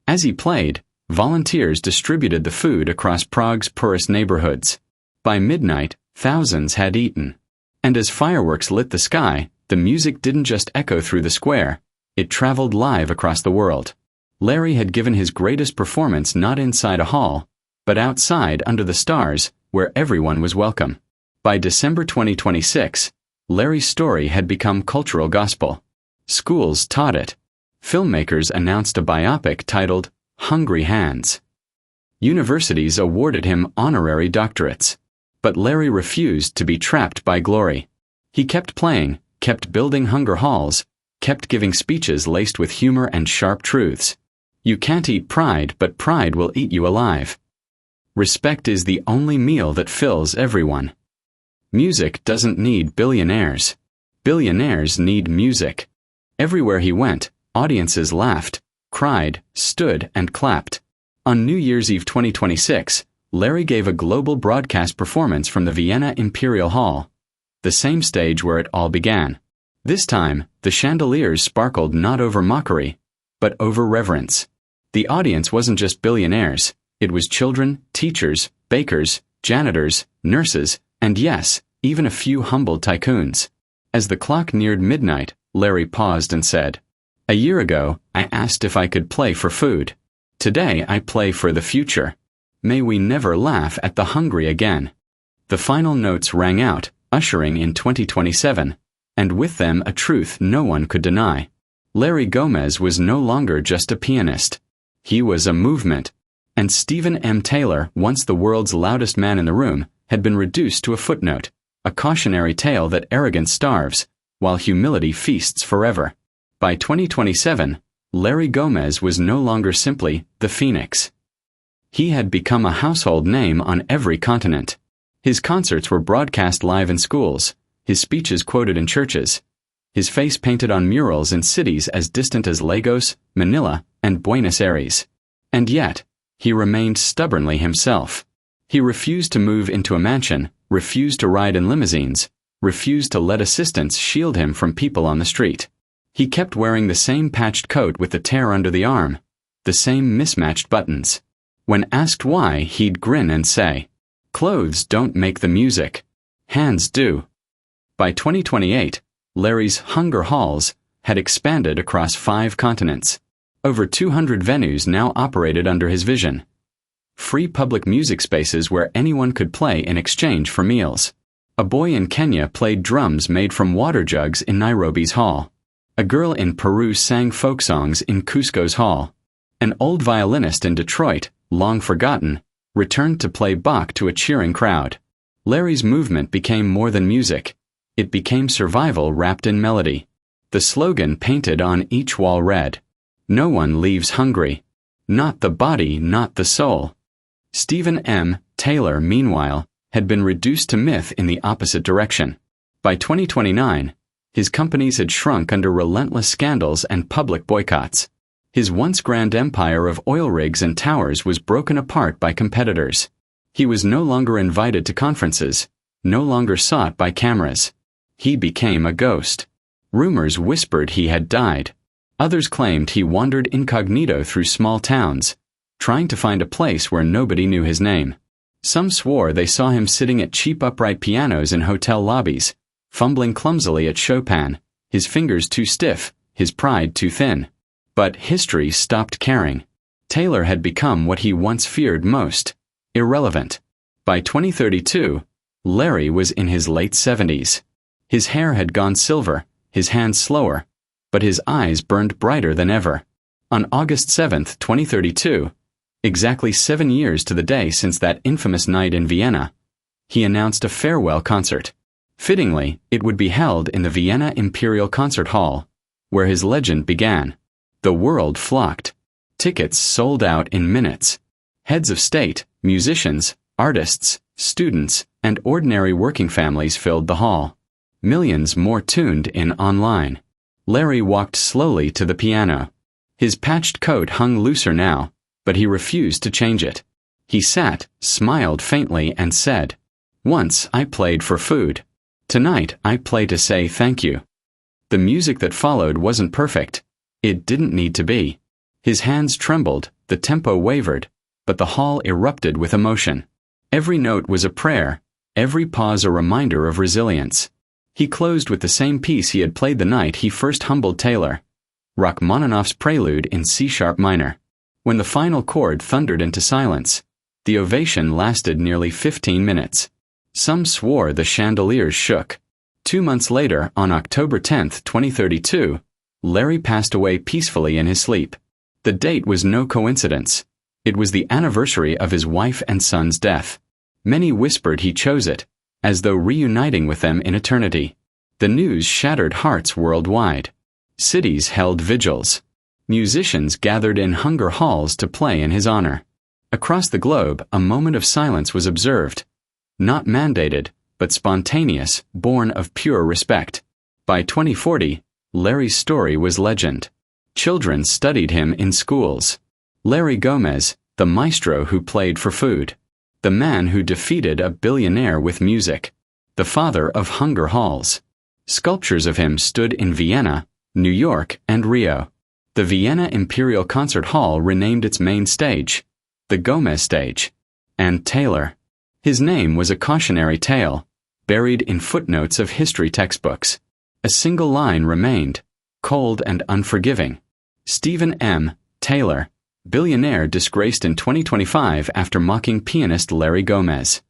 As he played, volunteers distributed the food across Prague's poorest neighborhoods. By midnight, thousands had eaten. And as fireworks lit the sky, the music didn't just echo through the square, it traveled live across the world. Larry had given his greatest performance not inside a hall, but outside under the stars, where everyone was welcome. By December 2026, Larry's story had become cultural gospel. Schools taught it. Filmmakers announced a biopic titled Hungry Hands. Universities awarded him honorary doctorates. But Larry refused to be trapped by glory. He kept playing, kept building hunger halls, kept giving speeches laced with humor and sharp truths. You can't eat pride, but pride will eat you alive. Respect is the only meal that fills everyone. Music doesn't need billionaires. Billionaires need music. Everywhere he went, audiences laughed, cried, stood, and clapped. On New Year's Eve 2026, Larry gave a global broadcast performance from the Vienna Imperial Hall, the same stage where it all began. This time, the chandeliers sparkled not over mockery, but over reverence. The audience wasn't just billionaires, it was children, teachers, bakers, janitors, nurses, and yes, even a few humbled tycoons. As the clock neared midnight, Larry paused and said, "A year ago, I asked if I could play for food. Today I play for the future. May we never laugh at the hungry again." The final notes rang out, ushering in 2027, and with them a truth no one could deny. Larry Gomez was no longer just a pianist. He was a movement. And Stephen M. Taylor, once the world's loudest man in the room, had been reduced to a footnote, a cautionary tale that arrogance starves, while humility feasts forever. By 2027, Larry Gomez was no longer simply the Phoenix. He had become a household name on every continent. His concerts were broadcast live in schools, his speeches quoted in churches, his face painted on murals in cities as distant as Lagos, Manila, and Buenos Aires. And yet, he remained stubbornly himself. He refused to move into a mansion, refused to ride in limousines, refused to let assistants shield him from people on the street. He kept wearing the same patched coat with the tear under the arm, the same mismatched buttons. When asked why, he'd grin and say, "Clothes don't make the music. Hands do." By 2028, Larry's Hunger Halls had expanded across 5 continents. Over 200 venues now operated under his vision. Free public music spaces where anyone could play in exchange for meals. A boy in Kenya played drums made from water jugs in Nairobi's hall. A girl in Peru sang folk songs in Cusco's hall. An old violinist in Detroit, long forgotten, returned to play Bach to a cheering crowd. Larry's movement became more than music. It became survival wrapped in melody. The slogan painted on each wall read, "No one leaves hungry. Not the body, not the soul." Stephen M. Taylor, meanwhile, had been reduced to myth in the opposite direction. By 2029, his companies had shrunk under relentless scandals and public boycotts. His once grand empire of oil rigs and towers was broken apart by competitors. He was no longer invited to conferences, no longer sought by cameras. He became a ghost. Rumors whispered he had died. Others claimed he wandered incognito through small towns, trying to find a place where nobody knew his name. Some swore they saw him sitting at cheap upright pianos in hotel lobbies, fumbling clumsily at Chopin, his fingers too stiff, his pride too thin. But history stopped caring. Taylor had become what he once feared most: irrelevant. By 2032, Larry was in his late 70s. His hair had gone silver, his hands slower, but his eyes burned brighter than ever. On August 7, 2032, exactly 7 years to the day since that infamous night in Vienna, he announced a farewell concert. Fittingly, it would be held in the Vienna Imperial Concert Hall, where his legend began. The world flocked. Tickets sold out in minutes. Heads of state, musicians, artists, students, and ordinary working families filled the hall. Millions more tuned in online. Larry walked slowly to the piano. His patched coat hung looser now, but he refused to change it. He sat, smiled faintly, and said, "Once I played for food. Tonight I play to say thank you." The music that followed wasn't perfect. It didn't need to be. His hands trembled, the tempo wavered, but the hall erupted with emotion. Every note was a prayer, every pause a reminder of resilience. He closed with the same piece he had played the night he first humbled Taylor, Rachmaninoff's Prelude in C-sharp minor. When the final chord thundered into silence, the ovation lasted nearly 15 minutes. Some swore the chandeliers shook. 2 months later, on October 10, 2032, Larry passed away peacefully in his sleep. The date was no coincidence. It was the anniversary of his wife and son's death. Many whispered he chose it, as though reuniting with them in eternity. The news shattered hearts worldwide. Cities held vigils. Musicians gathered in hunger halls to play in his honor. Across the globe, a moment of silence was observed. Not mandated, but spontaneous, born of pure respect. By 2040, Larry's story was legend. Children studied him in schools. Larry Gomez, the maestro who played for food. The man who defeated a billionaire with music. The father of hunger halls. Sculptures of him stood in Vienna, New York, and Rio. The Vienna Imperial Concert Hall renamed its main stage, the Gomez Stage. And Taylor. His name was a cautionary tale, buried in footnotes of history textbooks. A single line remained, cold and unforgiving. Stephen M. Taylor, billionaire disgraced in 2025 after mocking pianist Larry Gomez.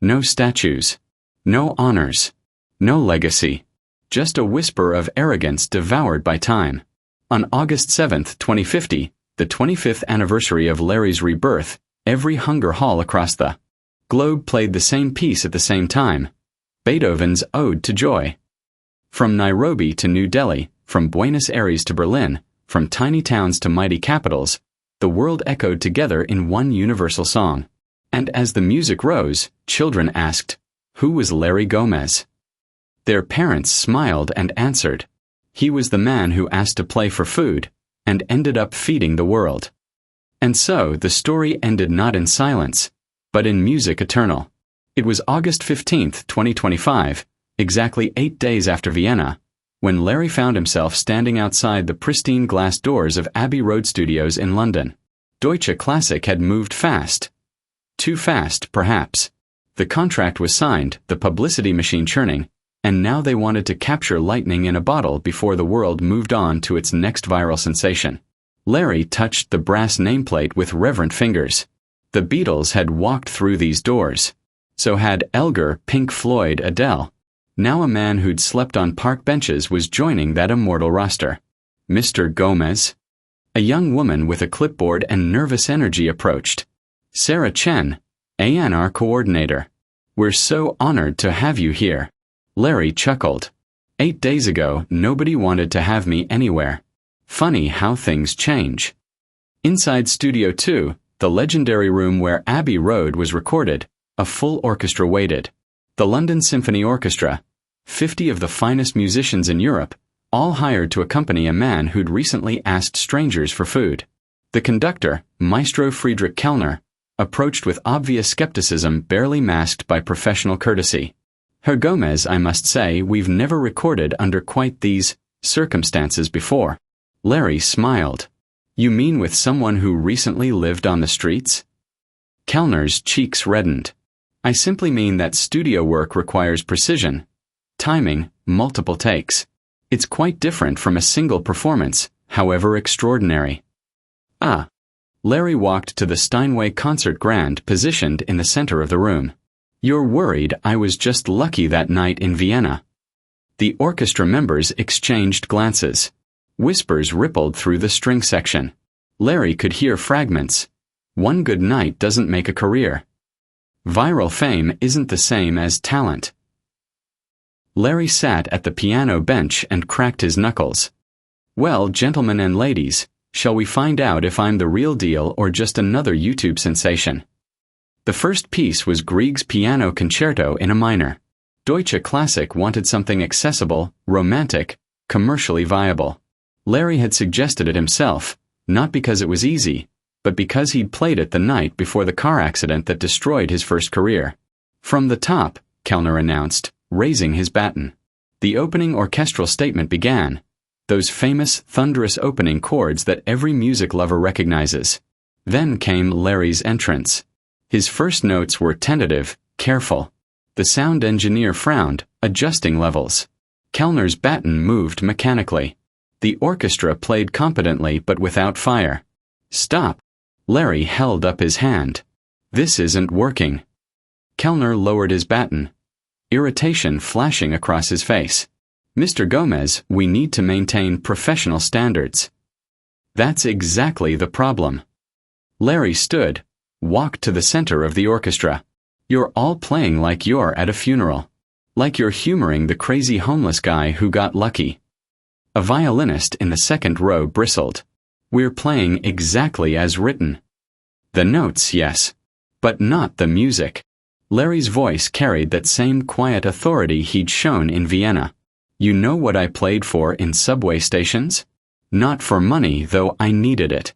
No statues. No honors. No legacy. Just a whisper of arrogance devoured by time. On August 7, 2050, the 25th anniversary of Larry's rebirth, every hunger hall across the globe played the same piece at the same time, Beethoven's Ode to Joy. From Nairobi to New Delhi, from Buenos Aires to Berlin, from tiny towns to mighty capitals, the world echoed together in one universal song. And as the music rose, children asked, "Who was Larry Gomez?" Their parents smiled and answered, "He was the man who asked to play for food, and ended up feeding the world." And so the story ended not in silence, but in music eternal. It was August 15, 2025, exactly 8 days after Vienna, when Larry found himself standing outside the pristine glass doors of Abbey Road Studios in London. Deutsche Classic had moved fast. Too fast, perhaps. The contract was signed, the publicity machine churning, and now they wanted to capture lightning in a bottle before the world moved on to its next viral sensation. Larry touched the brass nameplate with reverent fingers. The Beatles had walked through these doors. So had Elgar, Pink Floyd, Adele. Now a man who'd slept on park benches was joining that immortal roster. Mr. Gomez. A young woman with a clipboard and nervous energy approached. "Sarah Chen, A&R coordinator. We're so honored to have you here." Larry chuckled. 8 days ago, nobody wanted to have me anywhere. Funny how things change. Inside Studio 2, the legendary room where Abbey Road was recorded, a full orchestra waited. The London Symphony Orchestra, 50 of the finest musicians in Europe, all hired to accompany a man who'd recently asked strangers for food. The conductor, Maestro Friedrich Kellner, approached with obvious skepticism barely masked by professional courtesy. "Herr Gomez, I must say, we've never recorded under quite these circumstances before." Larry smiled. "You mean with someone who recently lived on the streets?" Kellner's cheeks reddened. I simply mean that studio work requires precision, timing, multiple takes. It's quite different from a single performance, however extraordinary. Ah. Larry walked to the Steinway Concert Grand positioned in the center of the room. You're worried I was just lucky that night in Vienna. The orchestra members exchanged glances. Whispers rippled through the string section. Larry could hear fragments. One good night doesn't make a career. Viral fame isn't the same as talent. Larry sat at the piano bench and cracked his knuckles. Well, gentlemen and ladies, shall we find out if I'm the real deal or just another YouTube sensation? The first piece was Grieg's Piano Concerto in a minor. Deutsche Classic wanted something accessible, romantic, commercially viable. Larry had suggested it himself, not because it was easy, but because he'd played it the night before the car accident that destroyed his first career. From the top, Kellner announced, raising his baton. The opening orchestral statement began, those famous, thunderous opening chords that every music lover recognizes. Then came Larry's entrance. His first notes were tentative, careful. The sound engineer frowned, adjusting levels. Kellner's baton moved mechanically. The orchestra played competently but without fire. Stop! Larry held up his hand. This isn't working. Kellner lowered his baton, irritation flashing across his face. Mr. Gomez, we need to maintain professional standards. That's exactly the problem. Larry stood, walked to the center of the orchestra. You're all playing like you're at a funeral. Like you're humoring the crazy homeless guy who got lucky. A violinist in the second row bristled. We're playing exactly as written. The notes, yes, but not the music. Larry's voice carried that same quiet authority he'd shown in Vienna. You know what I played for in subway stations? Not for money, though I needed it.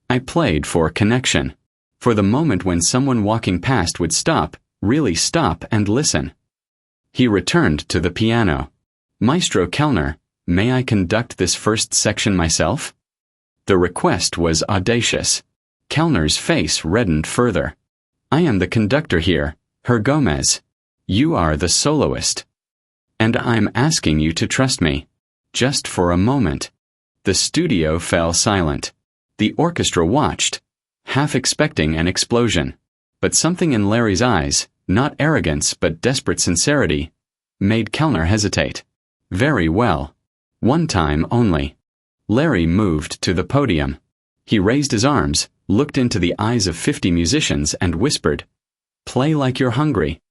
I played for connection. For the moment when someone walking past would stop, really stop and listen. He returned to the piano. Maestro Kellner, may I conduct this first section myself? The request was audacious. Kellner's face reddened further. I am the conductor here, Herr Gomez. You are the soloist. And I'm asking you to trust me. Just for a moment. The studio fell silent. The orchestra watched, half expecting an explosion. But something in Larry's eyes, not arrogance but desperate sincerity, made Kellner hesitate. Very well. One time only. Larry moved to the podium. He raised his arms, looked into the eyes of 50 musicians and whispered, "Play like you're hungry."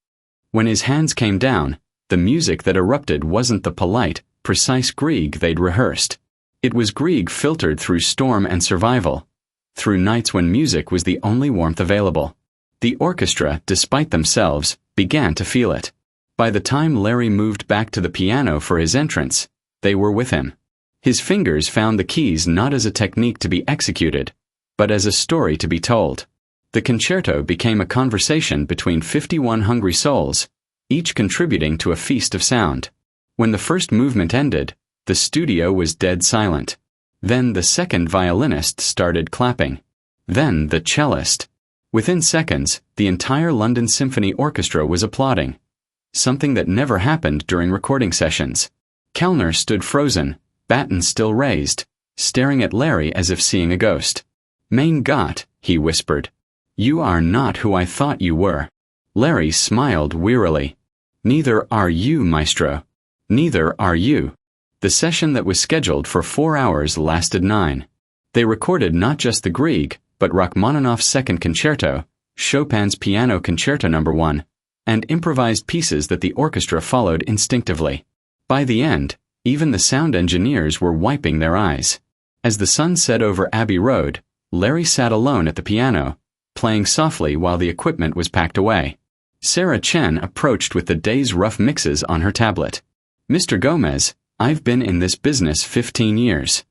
When his hands came down, the music that erupted wasn't the polite, precise Grieg they'd rehearsed. It was Grieg filtered through storm and survival, through nights when music was the only warmth available. The orchestra, despite themselves, began to feel it. By the time Larry moved back to the piano for his entrance, they were with him. His fingers found the keys not as a technique to be executed, but as a story to be told. The concerto became a conversation between 51 hungry souls, each contributing to a feast of sound. When the first movement ended, the studio was dead silent. Then the second violinist started clapping. Then the cellist. Within seconds, the entire London Symphony Orchestra was applauding. Something that never happened during recording sessions. Kellner stood frozen, baton still raised, staring at Larry as if seeing a ghost. Mein Gott, he whispered. You are not who I thought you were. Larry smiled wearily. Neither are you, Maestro. Neither are you. The session that was scheduled for 4 hours lasted 9. They recorded not just the Grieg, but Rachmaninoff's Second Concerto, Chopin's Piano Concerto No. 1, and improvised pieces that the orchestra followed instinctively. By the end, even the sound engineers were wiping their eyes. As the sun set over Abbey Road, Larry sat alone at the piano, playing softly while the equipment was packed away. Sarah Chen approached with the day's rough mixes on her tablet. Mr. Gomez, I've been in this business 15 years.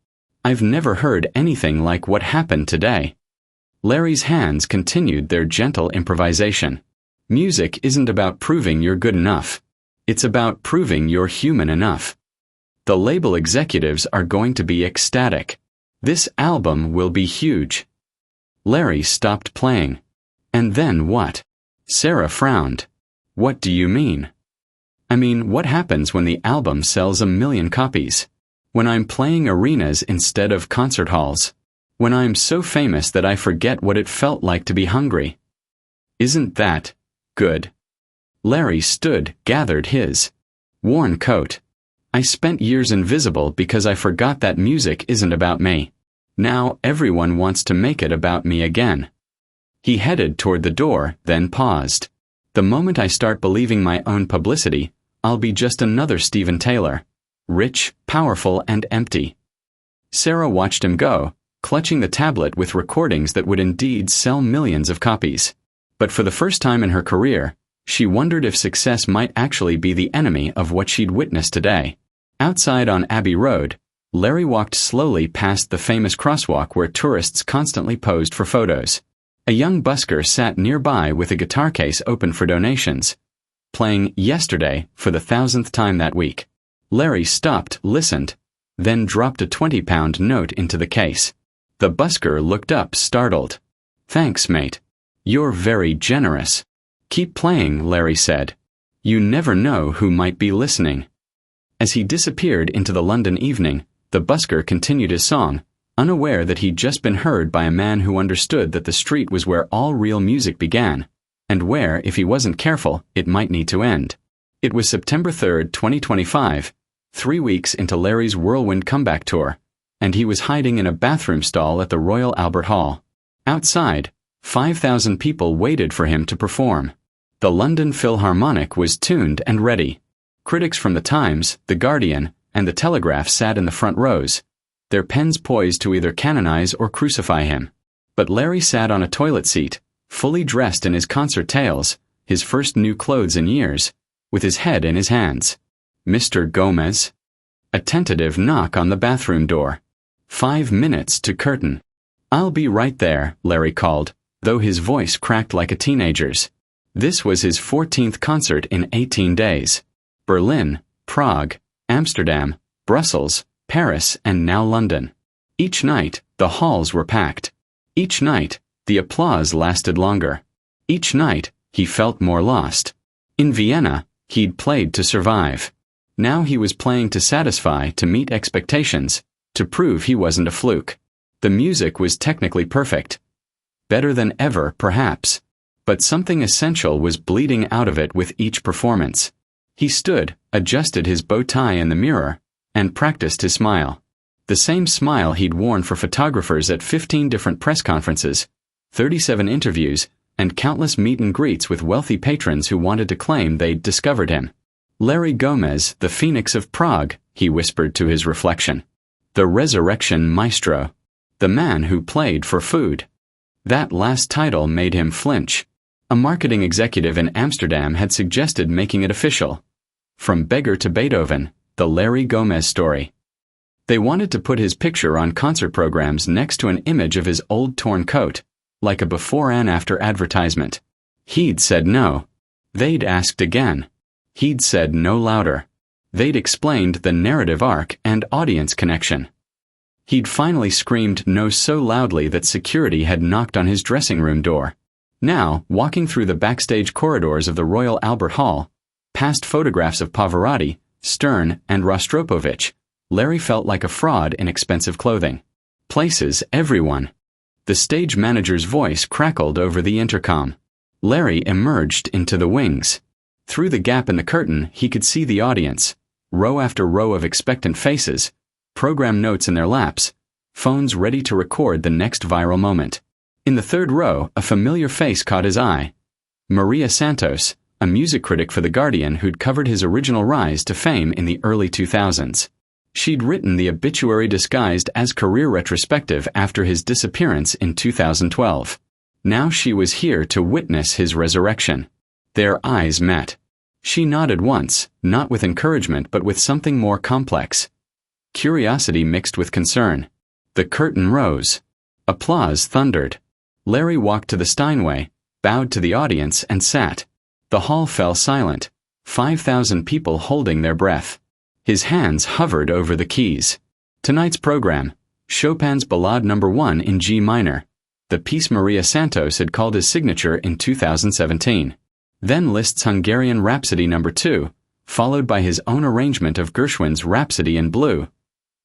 I've never heard anything like what happened today. Larry's hands continued their gentle improvisation. Music isn't about proving you're good enough. It's about proving you're human enough. The label executives are going to be ecstatic. This album will be huge. Larry stopped playing. And then what? Sarah frowned. What do you mean? I mean, what happens when the album sells 1 million copies? When I'm playing arenas instead of concert halls? When I'm so famous that I forget what it felt like to be hungry? Isn't that good? Larry stood, gathered his worn coat. I spent years invisible because I forgot that music isn't about me. Now everyone wants to make it about me again. He headed toward the door, then paused. The moment I start believing my own publicity, I'll be just another Stephen Taylor. Rich, powerful, and empty. Sarah watched him go, clutching the tablet with recordings that would indeed sell millions of copies. But for the first time in her career, she wondered if success might actually be the enemy of what she'd witnessed today. Outside on Abbey Road, Larry walked slowly past the famous crosswalk where tourists constantly posed for photos. A young busker sat nearby with a guitar case open for donations, playing Yesterday for the 1,000th time that week. Larry stopped, listened, then dropped a 20-pound note into the case. The busker looked up, startled. Thanks, mate. You're very generous. Keep playing, Larry said. You never know who might be listening. As he disappeared into the London evening, the busker continued his song, unaware that he'd just been heard by a man who understood that the street was where all real music began, and where, if he wasn't careful, it might need to end. It was September 3rd, 2025, 3 weeks into Larry's whirlwind comeback tour, and he was hiding in a bathroom stall at the Royal Albert Hall. Outside, 5,000 people waited for him to perform. The London Philharmonic was tuned and ready. Critics from The Times, The Guardian, and The Telegraph sat in the front rows, their pens poised to either canonize or crucify him. But Larry sat on a toilet seat, fully dressed in his concert tails, his first new clothes in years, with his head in his hands. Mr. Gomez? A tentative knock on the bathroom door. 5 minutes to curtain. I'll be right there, Larry called, though his voice cracked like a teenager's. This was his 14th concert in 18 days. Berlin, Prague, Amsterdam, Brussels, Paris, and now London. Each night, the halls were packed. Each night, the applause lasted longer. Each night, he felt more lost. In Vienna, he'd played to survive. Now he was playing to satisfy, to meet expectations, to prove he wasn't a fluke. The music was technically perfect. Better than ever, perhaps. But something essential was bleeding out of it with each performance. He stood, adjusted his bow tie in the mirror, and practiced his smile. The same smile he'd worn for photographers at 15 different press conferences, 37 interviews, and countless meet and greets with wealthy patrons who wanted to claim they'd discovered him. Larry Gomez, the Phoenix of Prague, he whispered to his reflection. The resurrection maestro. The man who played for food. That last title made him flinch. A marketing executive in Amsterdam had suggested making it official. From beggar to Beethoven, the Larry Gomez story. They wanted to put his picture on concert programs next to an image of his old torn coat, like a before and after advertisement. He'd said no. They'd asked again. He'd said no louder. They'd explained the narrative arc and audience connection. He'd finally screamed no so loudly that security had knocked on his dressing room door. Now, walking through the backstage corridors of the Royal Albert Hall, past photographs of Pavarotti, Stern, and Rostropovich, Larry felt like a fraud in expensive clothing. Places, everyone. The stage manager's voice crackled over the intercom. Larry emerged into the wings. Through the gap in the curtain, he could see the audience, row after row of expectant faces, program notes in their laps, phones ready to record the next viral moment. In the third row, a familiar face caught his eye. Maria Santos, a music critic for The Guardian who'd covered his original rise to fame in the early 2000s. She'd written the obituary disguised as career retrospective after his disappearance in 2012. Now she was here to witness his resurrection. Their eyes met. She nodded once, not with encouragement but with something more complex. Curiosity mixed with concern. The curtain rose. Applause thundered. Larry walked to the Steinway, bowed to the audience, and sat. The hall fell silent, 5,000 people holding their breath. His hands hovered over the keys. Tonight's program, Chopin's Ballade No. 1 in G minor, the piece Maria Santos had called his signature in 2017. Then Liszt's Hungarian Rhapsody No. 2, followed by his own arrangement of Gershwin's Rhapsody in Blue,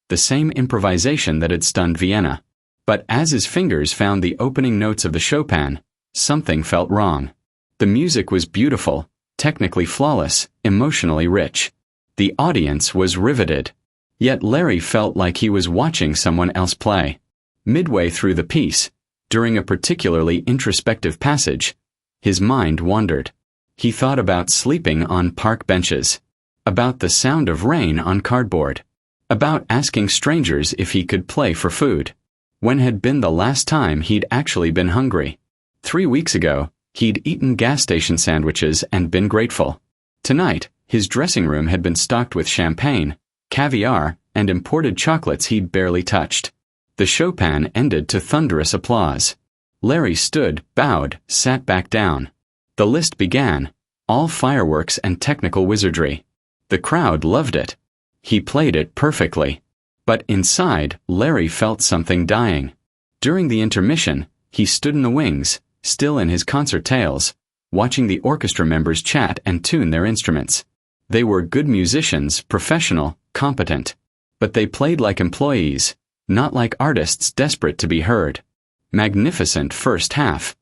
the same improvisation that had stunned Vienna. But as his fingers found the opening notes of the Chopin, something felt wrong. The music was beautiful, technically flawless, emotionally rich. The audience was riveted. Yet Larry felt like he was watching someone else play. Midway through the piece, during a particularly introspective passage, his mind wandered. He thought about sleeping on park benches, about the sound of rain on cardboard, about asking strangers if he could play for food. When had been the last time he'd actually been hungry? 3 weeks ago, he'd eaten gas station sandwiches and been grateful. Tonight, his dressing room had been stocked with champagne, caviar, and imported chocolates he'd barely touched. The Chopin ended to thunderous applause. Larry stood, bowed, sat back down. The Liszt began, all fireworks and technical wizardry. The crowd loved it. He played it perfectly. But inside, Larry felt something dying. During the intermission, he stood in the wings, still in his concert tails, watching the orchestra members chat and tune their instruments. They were good musicians, professional, competent. But they played like employees, not like artists desperate to be heard. Magnificent first half.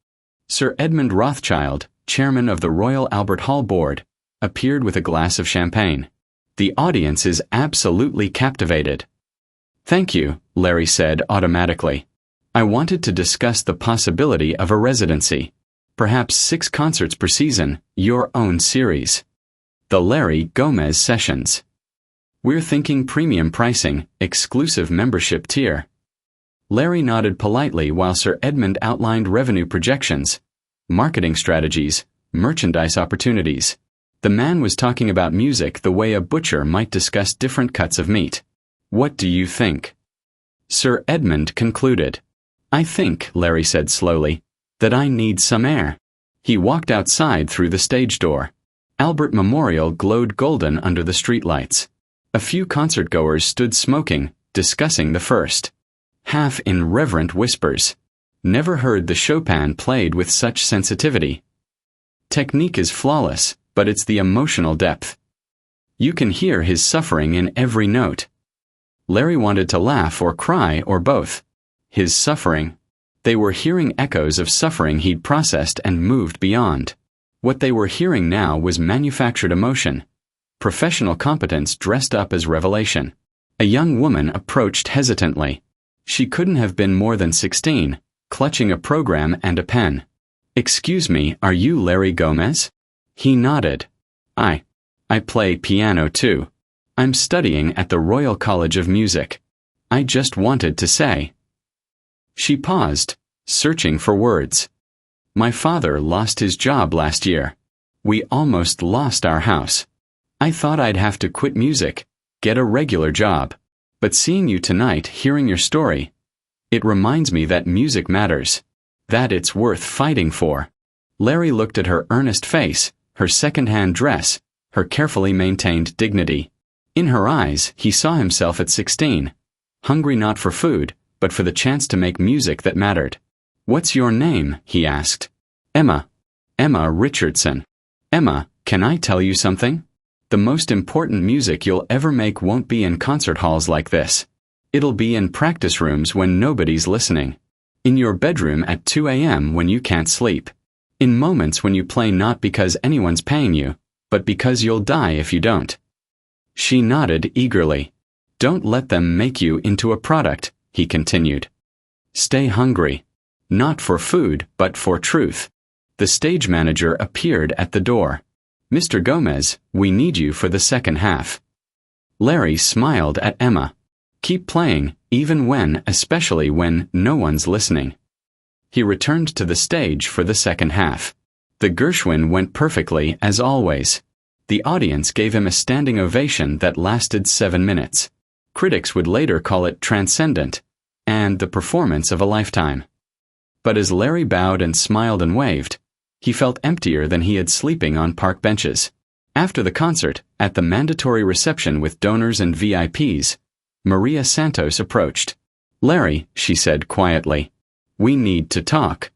Sir Edmund Rothschild, chairman of the Royal Albert Hall Board, appeared with a glass of champagne. The audience is absolutely captivated. Thank you, Larry said automatically. I wanted to discuss the possibility of a residency. Perhaps 6 concerts per season, your own series. The Larry Gomez Sessions. We're thinking premium pricing, exclusive membership tier. Larry nodded politely while Sir Edmund outlined revenue projections, marketing strategies, merchandise opportunities. The man was talking about music the way a butcher might discuss different cuts of meat. What do you think? Sir Edmund concluded. I think, Larry said slowly, that I need some air. He walked outside through the stage door. Albert Memorial glowed golden under the streetlights. A few concertgoers stood smoking, discussing the first half in reverent whispers. Never heard the Chopin played with such sensitivity. Technique is flawless, but it's the emotional depth. You can hear his suffering in every note. Larry wanted to laugh or cry or both. His suffering. They were hearing echoes of suffering he'd processed and moved beyond. What they were hearing now was manufactured emotion. Professional competence dressed up as revelation. A young woman approached hesitantly. She couldn't have been more than 16, clutching a program and a pen. Excuse me, are you Larry Gomez? He nodded. I play piano too. I'm studying at the Royal College of Music. I just wanted to say. She paused, searching for words. My father lost his job last year. We almost lost our house. I thought I'd have to quit music, get a regular job. But seeing you tonight, hearing your story, it reminds me that music matters, that it's worth fighting for. Larry looked at her earnest face, her second-hand dress, her carefully maintained dignity. In her eyes, he saw himself at 16, hungry not for food, but for the chance to make music that mattered. What's your name? He asked. Emma. Emma Richardson. Emma, can I tell you something? The most important music you'll ever make won't be in concert halls like this. It'll be in practice rooms when nobody's listening. In your bedroom at 2 a.m. when you can't sleep. In moments when you play not because anyone's paying you, but because you'll die if you don't. She nodded eagerly. Don't let them make you into a product, he continued. Stay hungry. Not for food, but for truth. The stage manager appeared at the door. Mr. Gomez, we need you for the second half. Larry smiled at Emma. Keep playing, even when, especially when, no one's listening. He returned to the stage for the second half. The Gershwin went perfectly, as always. The audience gave him a standing ovation that lasted 7 minutes. Critics would later call it transcendent, and the performance of a lifetime. But as Larry bowed and smiled and waved, he felt emptier than he had sleeping on park benches. After the concert, at the mandatory reception with donors and VIPs, Maria Santos approached. Larry, she said quietly, We need to talk.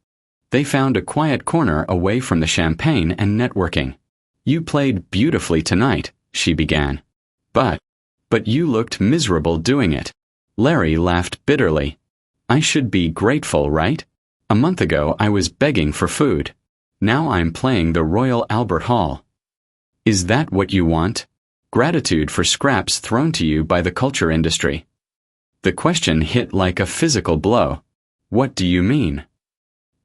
They found a quiet corner away from the champagne and networking. You played beautifully tonight, she began. But you looked miserable doing it. Larry laughed bitterly. I should be grateful, right? A month ago I was begging for food. Now I'm playing the Royal Albert Hall. Is that what you want? Gratitude for scraps thrown to you by the culture industry. The question hit like a physical blow. What do you mean?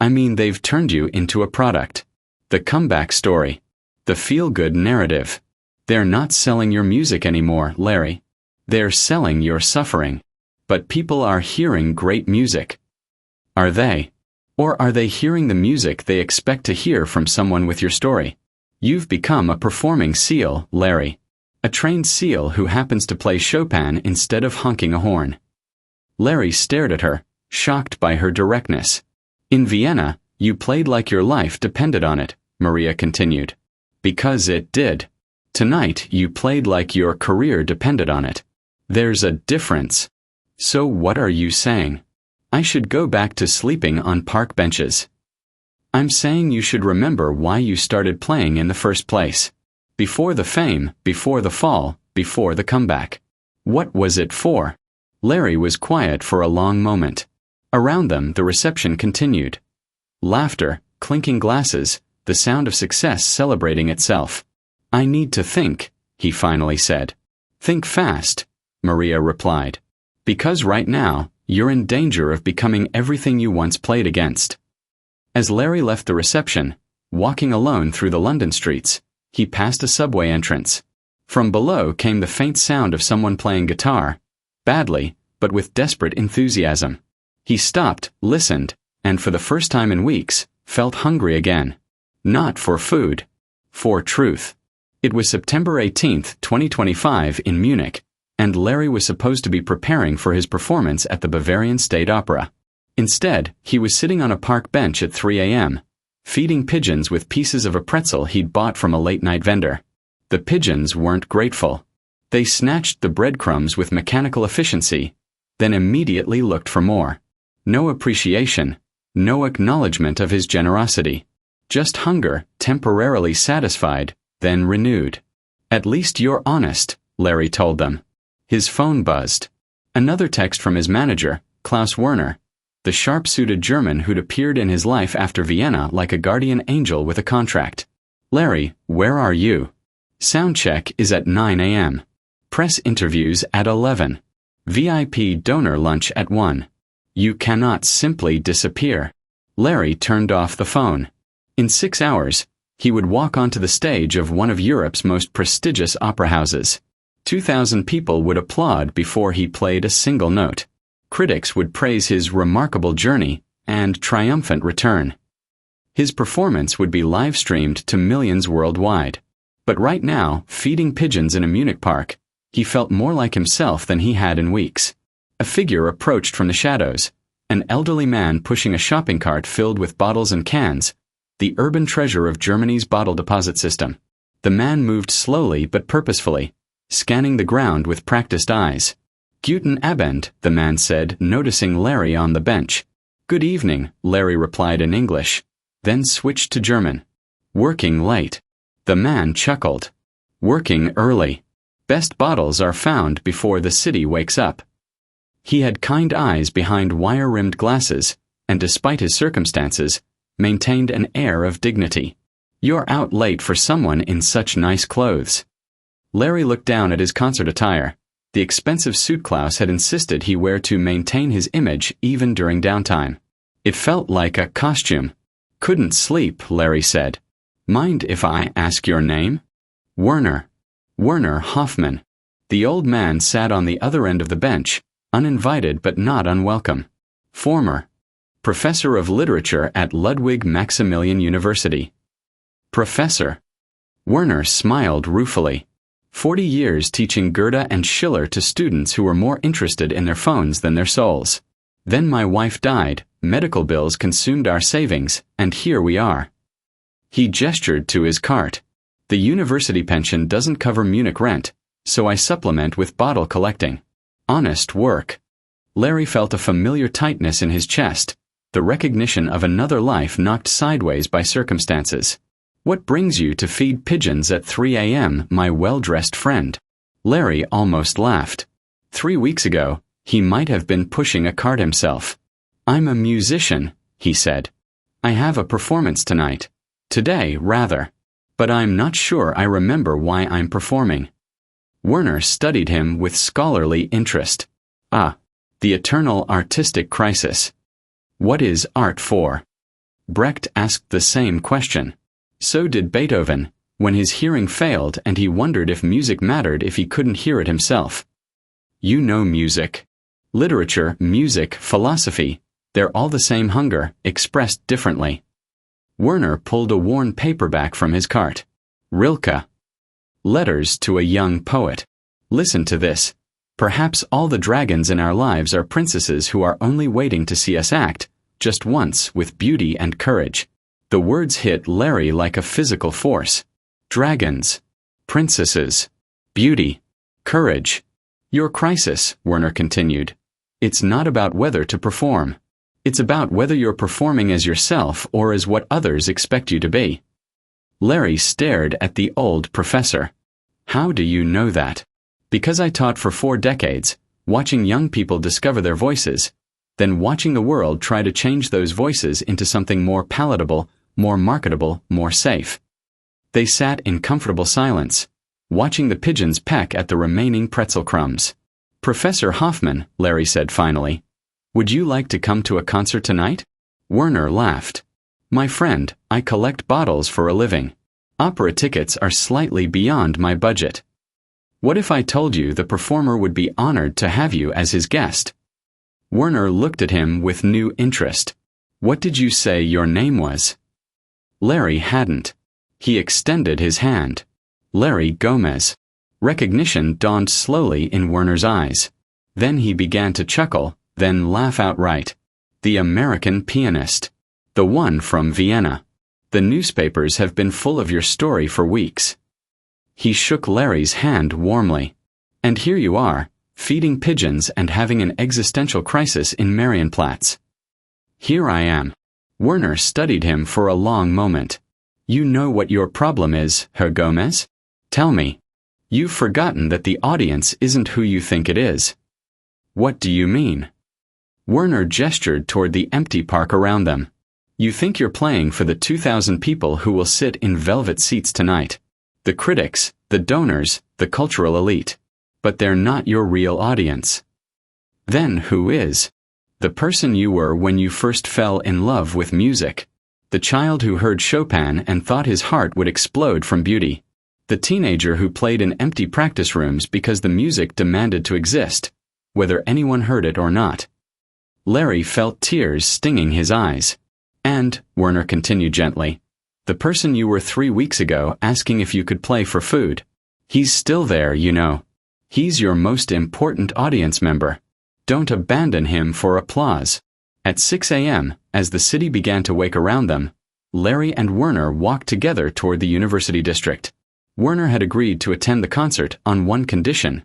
I mean they've turned you into a product. The comeback story. The feel-good narrative. They're not selling your music anymore, Larry. They're selling your suffering. But people are hearing great music. Are they? Or are they hearing the music they expect to hear from someone with your story? You've become a performing seal, Larry. A trained seal who happens to play Chopin instead of honking a horn. Larry stared at her, shocked by her directness. In Vienna, you played like your life depended on it, Maria continued. Because it did. Tonight, you played like your career depended on it. There's a difference. So what are you saying? I should go back to sleeping on park benches. I'm saying you should remember why you started playing in the first place. Before the fame, before the fall, before the comeback. What was it for? Larry was quiet for a long moment. Around them, the reception continued. Laughter, clinking glasses, the sound of success celebrating itself. I need to think, he finally said. Think fast, Maria replied. Because right now, you're in danger of becoming everything you once played against. As Larry left the reception, walking alone through the London streets, he passed a subway entrance. From below came the faint sound of someone playing guitar, badly, but with desperate enthusiasm. He stopped, listened, and for the first time in weeks, felt hungry again. Not for food. For truth. It was September 18, 2025 in Munich, and Larry was supposed to be preparing for his performance at the Bavarian State Opera. Instead, he was sitting on a park bench at 3 a.m., feeding pigeons with pieces of a pretzel he'd bought from a late-night vendor. The pigeons weren't grateful. They snatched the breadcrumbs with mechanical efficiency, then immediately looked for more. No appreciation, no acknowledgement of his generosity. Just hunger, temporarily satisfied, then renewed. At least you're honest, Larry told them. His phone buzzed. Another text from his manager, Klaus Werner, the sharp-suited German who'd appeared in his life after Vienna like a guardian angel with a contract. Larry, where are you? Sound check is at 9 a.m. Press interviews at 11. VIP donor lunch at 1. You cannot simply disappear. Larry turned off the phone. In 6 hours, he would walk onto the stage of one of Europe's most prestigious opera houses. 2,000 people would applaud before he played a single note. Critics would praise his remarkable journey and triumphant return. His performance would be live-streamed to millions worldwide. But right now, feeding pigeons in a Munich park, he felt more like himself than he had in weeks. A figure approached from the shadows, an elderly man pushing a shopping cart filled with bottles and cans, the urban treasure of Germany's bottle deposit system. The man moved slowly but purposefully, scanning the ground with practiced eyes. Guten Abend, the man said, noticing Larry on the bench. Good evening, Larry replied in English, then switched to German. Working late. The man chuckled. Working early. Best bottles are found before the city wakes up. He had kind eyes behind wire-rimmed glasses, and despite his circumstances, maintained an air of dignity. You're out late for someone in such nice clothes. Larry looked down at his concert attire. The expensive suit Klaus had insisted he wear to maintain his image even during downtime. It felt like a costume. Couldn't sleep, Larry said. Mind if I ask your name? Werner. Werner Hoffman. The old man sat on the other end of the bench, uninvited but not unwelcome. Former. Professor of Literature at Ludwig Maximilian University. Professor. Werner smiled ruefully. 40 years teaching Goethe and Schiller to students who were more interested in their phones than their souls. Then my wife died, medical bills consumed our savings, and here we are. He gestured to his cart. The university pension doesn't cover Munich rent, so I supplement with bottle collecting. Honest work. Larry felt a familiar tightness in his chest, the recognition of another life knocked sideways by circumstances. What brings you to feed pigeons at 3 a.m., my well-dressed friend? Larry almost laughed. 3 weeks ago, he might have been pushing a cart himself. I'm a musician, he said. I have a performance tonight. Today, rather. But I'm not sure I remember why I'm performing. Werner studied him with scholarly interest. Ah, the eternal artistic crisis. What is art for? Brecht asked the same question. So did Beethoven, when his hearing failed and he wondered if music mattered if he couldn't hear it himself. You know music. Literature, music, philosophy, they're all the same hunger, expressed differently. Werner pulled a worn paperback from his cart. Rilke. Letters to a young poet. Listen to this. Perhaps all the dragons in our lives are princesses who are only waiting to see us act, just once, with beauty and courage. The words hit Larry like a physical force. Dragons. Princesses. Beauty. Courage. Your crisis, Werner continued. It's not about whether to perform. It's about whether you're performing as yourself or as what others expect you to be. Larry stared at the old professor. How do you know that? Because I taught for 4 decades, watching young people discover their voices, then watching the world try to change those voices into something more palatable, more marketable, more safe. They sat in comfortable silence, watching the pigeons peck at the remaining pretzel crumbs. Professor Hoffman, Larry said finally, would you like to come to a concert tonight? Werner laughed. My friend, I collect bottles for a living. Opera tickets are slightly beyond my budget. What if I told you the performer would be honored to have you as his guest? Werner looked at him with new interest. What did you say your name was? Larry hadn't. He extended his hand. Larry Gomez. Recognition dawned slowly in Werner's eyes. Then he began to chuckle, then laugh outright. The American pianist. The one from Vienna. The newspapers have been full of your story for weeks. He shook Larry's hand warmly. And here you are, feeding pigeons and having an existential crisis in Marienplatz. Here I am. Werner studied him for a long moment. You know what your problem is, Herr Gomez? Tell me. You've forgotten that the audience isn't who you think it is. What do you mean? Werner gestured toward the empty park around them. You think you're playing for the 2,000 people who will sit in velvet seats tonight. The critics, the donors, the cultural elite. But they're not your real audience. Then who is? The person you were when you first fell in love with music. The child who heard Chopin and thought his heart would explode from beauty. The teenager who played in empty practice rooms because the music demanded to exist, whether anyone heard it or not. Larry felt tears stinging his eyes. And, Werner continued gently, the person you were 3 weeks ago asking if you could play for food. He's still there, you know. He's your most important audience member. Don't abandon him for applause. At 6 a.m., as the city began to wake around them, Larry and Werner walked together toward the university district. Werner had agreed to attend the concert on one condition,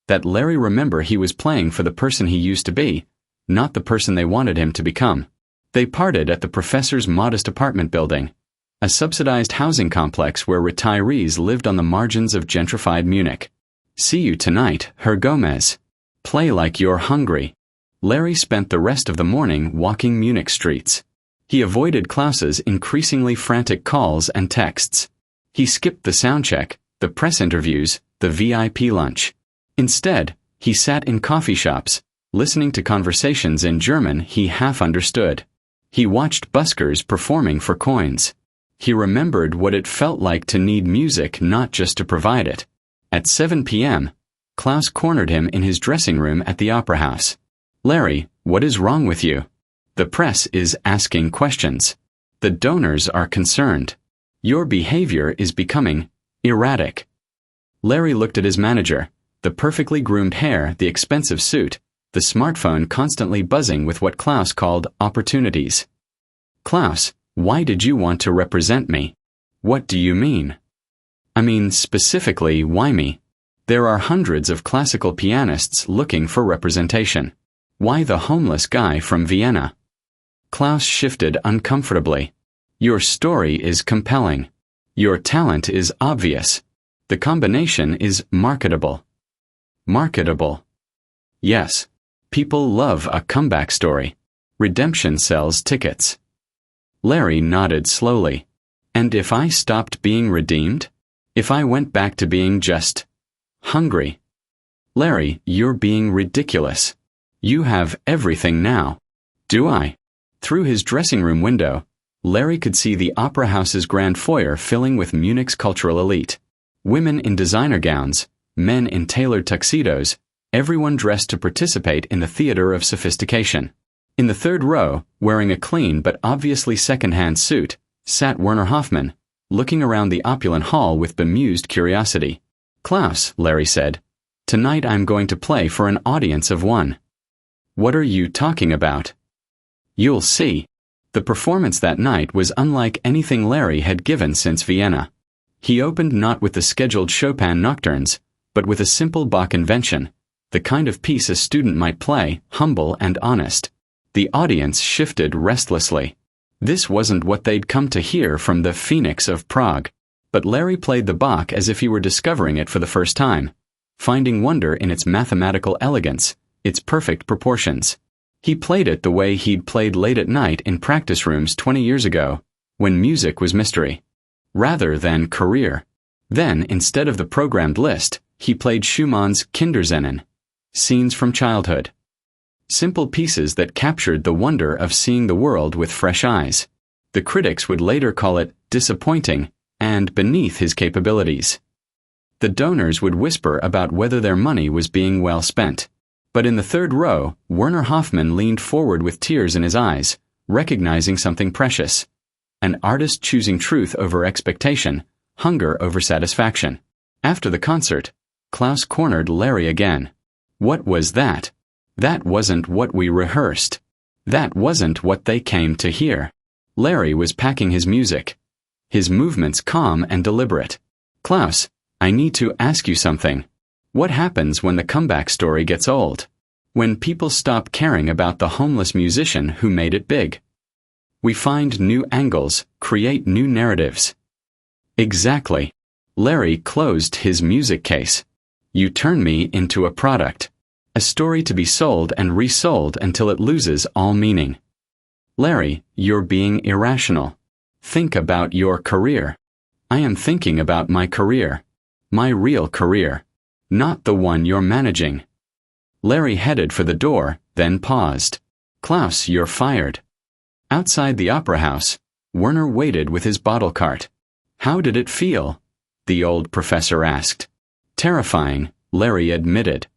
that Larry remember he was playing for the person he used to be, not the person they wanted him to become. They parted at the professor's modest apartment building, a subsidized housing complex where retirees lived on the margins of gentrified Munich. See you tonight, Herr Gomez. Play like you're hungry. Larry spent the rest of the morning walking Munich streets. He avoided Klaus's increasingly frantic calls and texts. He skipped the soundcheck, the press interviews, the VIP lunch. Instead, he sat in coffee shops, listening to conversations in German he half understood. He watched buskers performing for coins. He remembered what it felt like to need music not just to provide it. At 7 p.m., Klaus cornered him in his dressing room at the Opera House. Larry, what is wrong with you? The press is asking questions. The donors are concerned. Your behavior is becoming erratic. Larry looked at his manager, the perfectly groomed hair, the expensive suit, the smartphone constantly buzzing with what Klaus called opportunities. Klaus, why did you want to represent me? What do you mean? I mean specifically, why me? There are hundreds of classical pianists looking for representation. Why the homeless guy from Vienna? Klaus shifted uncomfortably. Your story is compelling. Your talent is obvious. The combination is marketable. Marketable. Yes. People love a comeback story. Redemption sells tickets. Larry nodded slowly. And if I stopped being redeemed? If I went back to being just hungry? Larry, you're being ridiculous. You have everything now. Do I? Through his dressing room window, Larry could see the opera house's grand foyer filling with Munich's cultural elite. Women in designer gowns, men in tailored tuxedos, everyone dressed to participate in the theater of sophistication. In the third row, wearing a clean but obviously second-hand suit, sat Werner Hoffman, looking around the opulent hall with bemused curiosity. Klaus, Larry said, tonight I'm going to play for an audience of one. What are you talking about? You'll see. The performance that night was unlike anything Larry had given since Vienna. He opened not with the scheduled Chopin nocturnes, but with a simple Bach invention, the kind of piece a student might play, humble and honest. The audience shifted restlessly. This wasn't what they'd come to hear from the Phoenix of Prague. But Larry played the Bach as if he were discovering it for the first time, finding wonder in its mathematical elegance, its perfect proportions. He played it the way he'd played late at night in practice rooms 20 years ago, when music was mystery, rather than career. Then, instead of the programmed list, he played Schumann's Kinderszenen, scenes from childhood. Simple pieces that captured the wonder of seeing the world with fresh eyes. The critics would later call it disappointing and beneath his capabilities. The donors would whisper about whether their money was being well spent. But in the third row, Werner Hoffman leaned forward with tears in his eyes, recognizing something precious. An artist choosing truth over expectation, hunger over satisfaction. After the concert, Klaus cornered Larry again. What was that? That wasn't what we rehearsed. That wasn't what they came to hear. Larry was packing his music, his movements calm and deliberate. Klaus, I need to ask you something. What happens when the comeback story gets old? When people stop caring about the homeless musician who made it big? We find new angles, create new narratives. Exactly. Larry closed his music case. You turn me into a product. A story to be sold and resold until it loses all meaning. Larry, you're being irrational. Think about your career. I am thinking about my career. My real career. Not the one you're managing. Larry headed for the door, then paused. Klaus, you're fired. Outside the opera house, Werner waited with his bottle cart. How did it feel? The old professor asked. Terrifying, Larry admitted.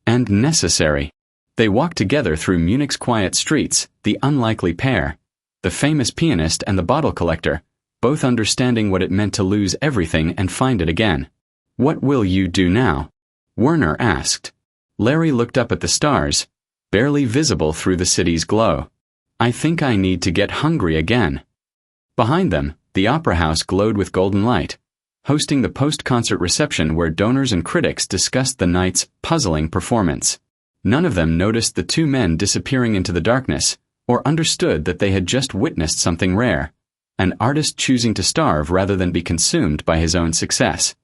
And necessary. They walked together through Munich's quiet streets, the unlikely pair, the famous pianist and the bottle collector, both understanding what it meant to lose everything and find it again. What will you do now? Werner asked. Larry looked up at the stars, barely visible through the city's glow. I think I need to get hungry again. Behind them, the opera house glowed with golden light, hosting the post-concert reception where donors and critics discussed the night's puzzling performance. None of them noticed the two men disappearing into the darkness, or understood that they had just witnessed something rare, an artist choosing to starve rather than be consumed by his own success.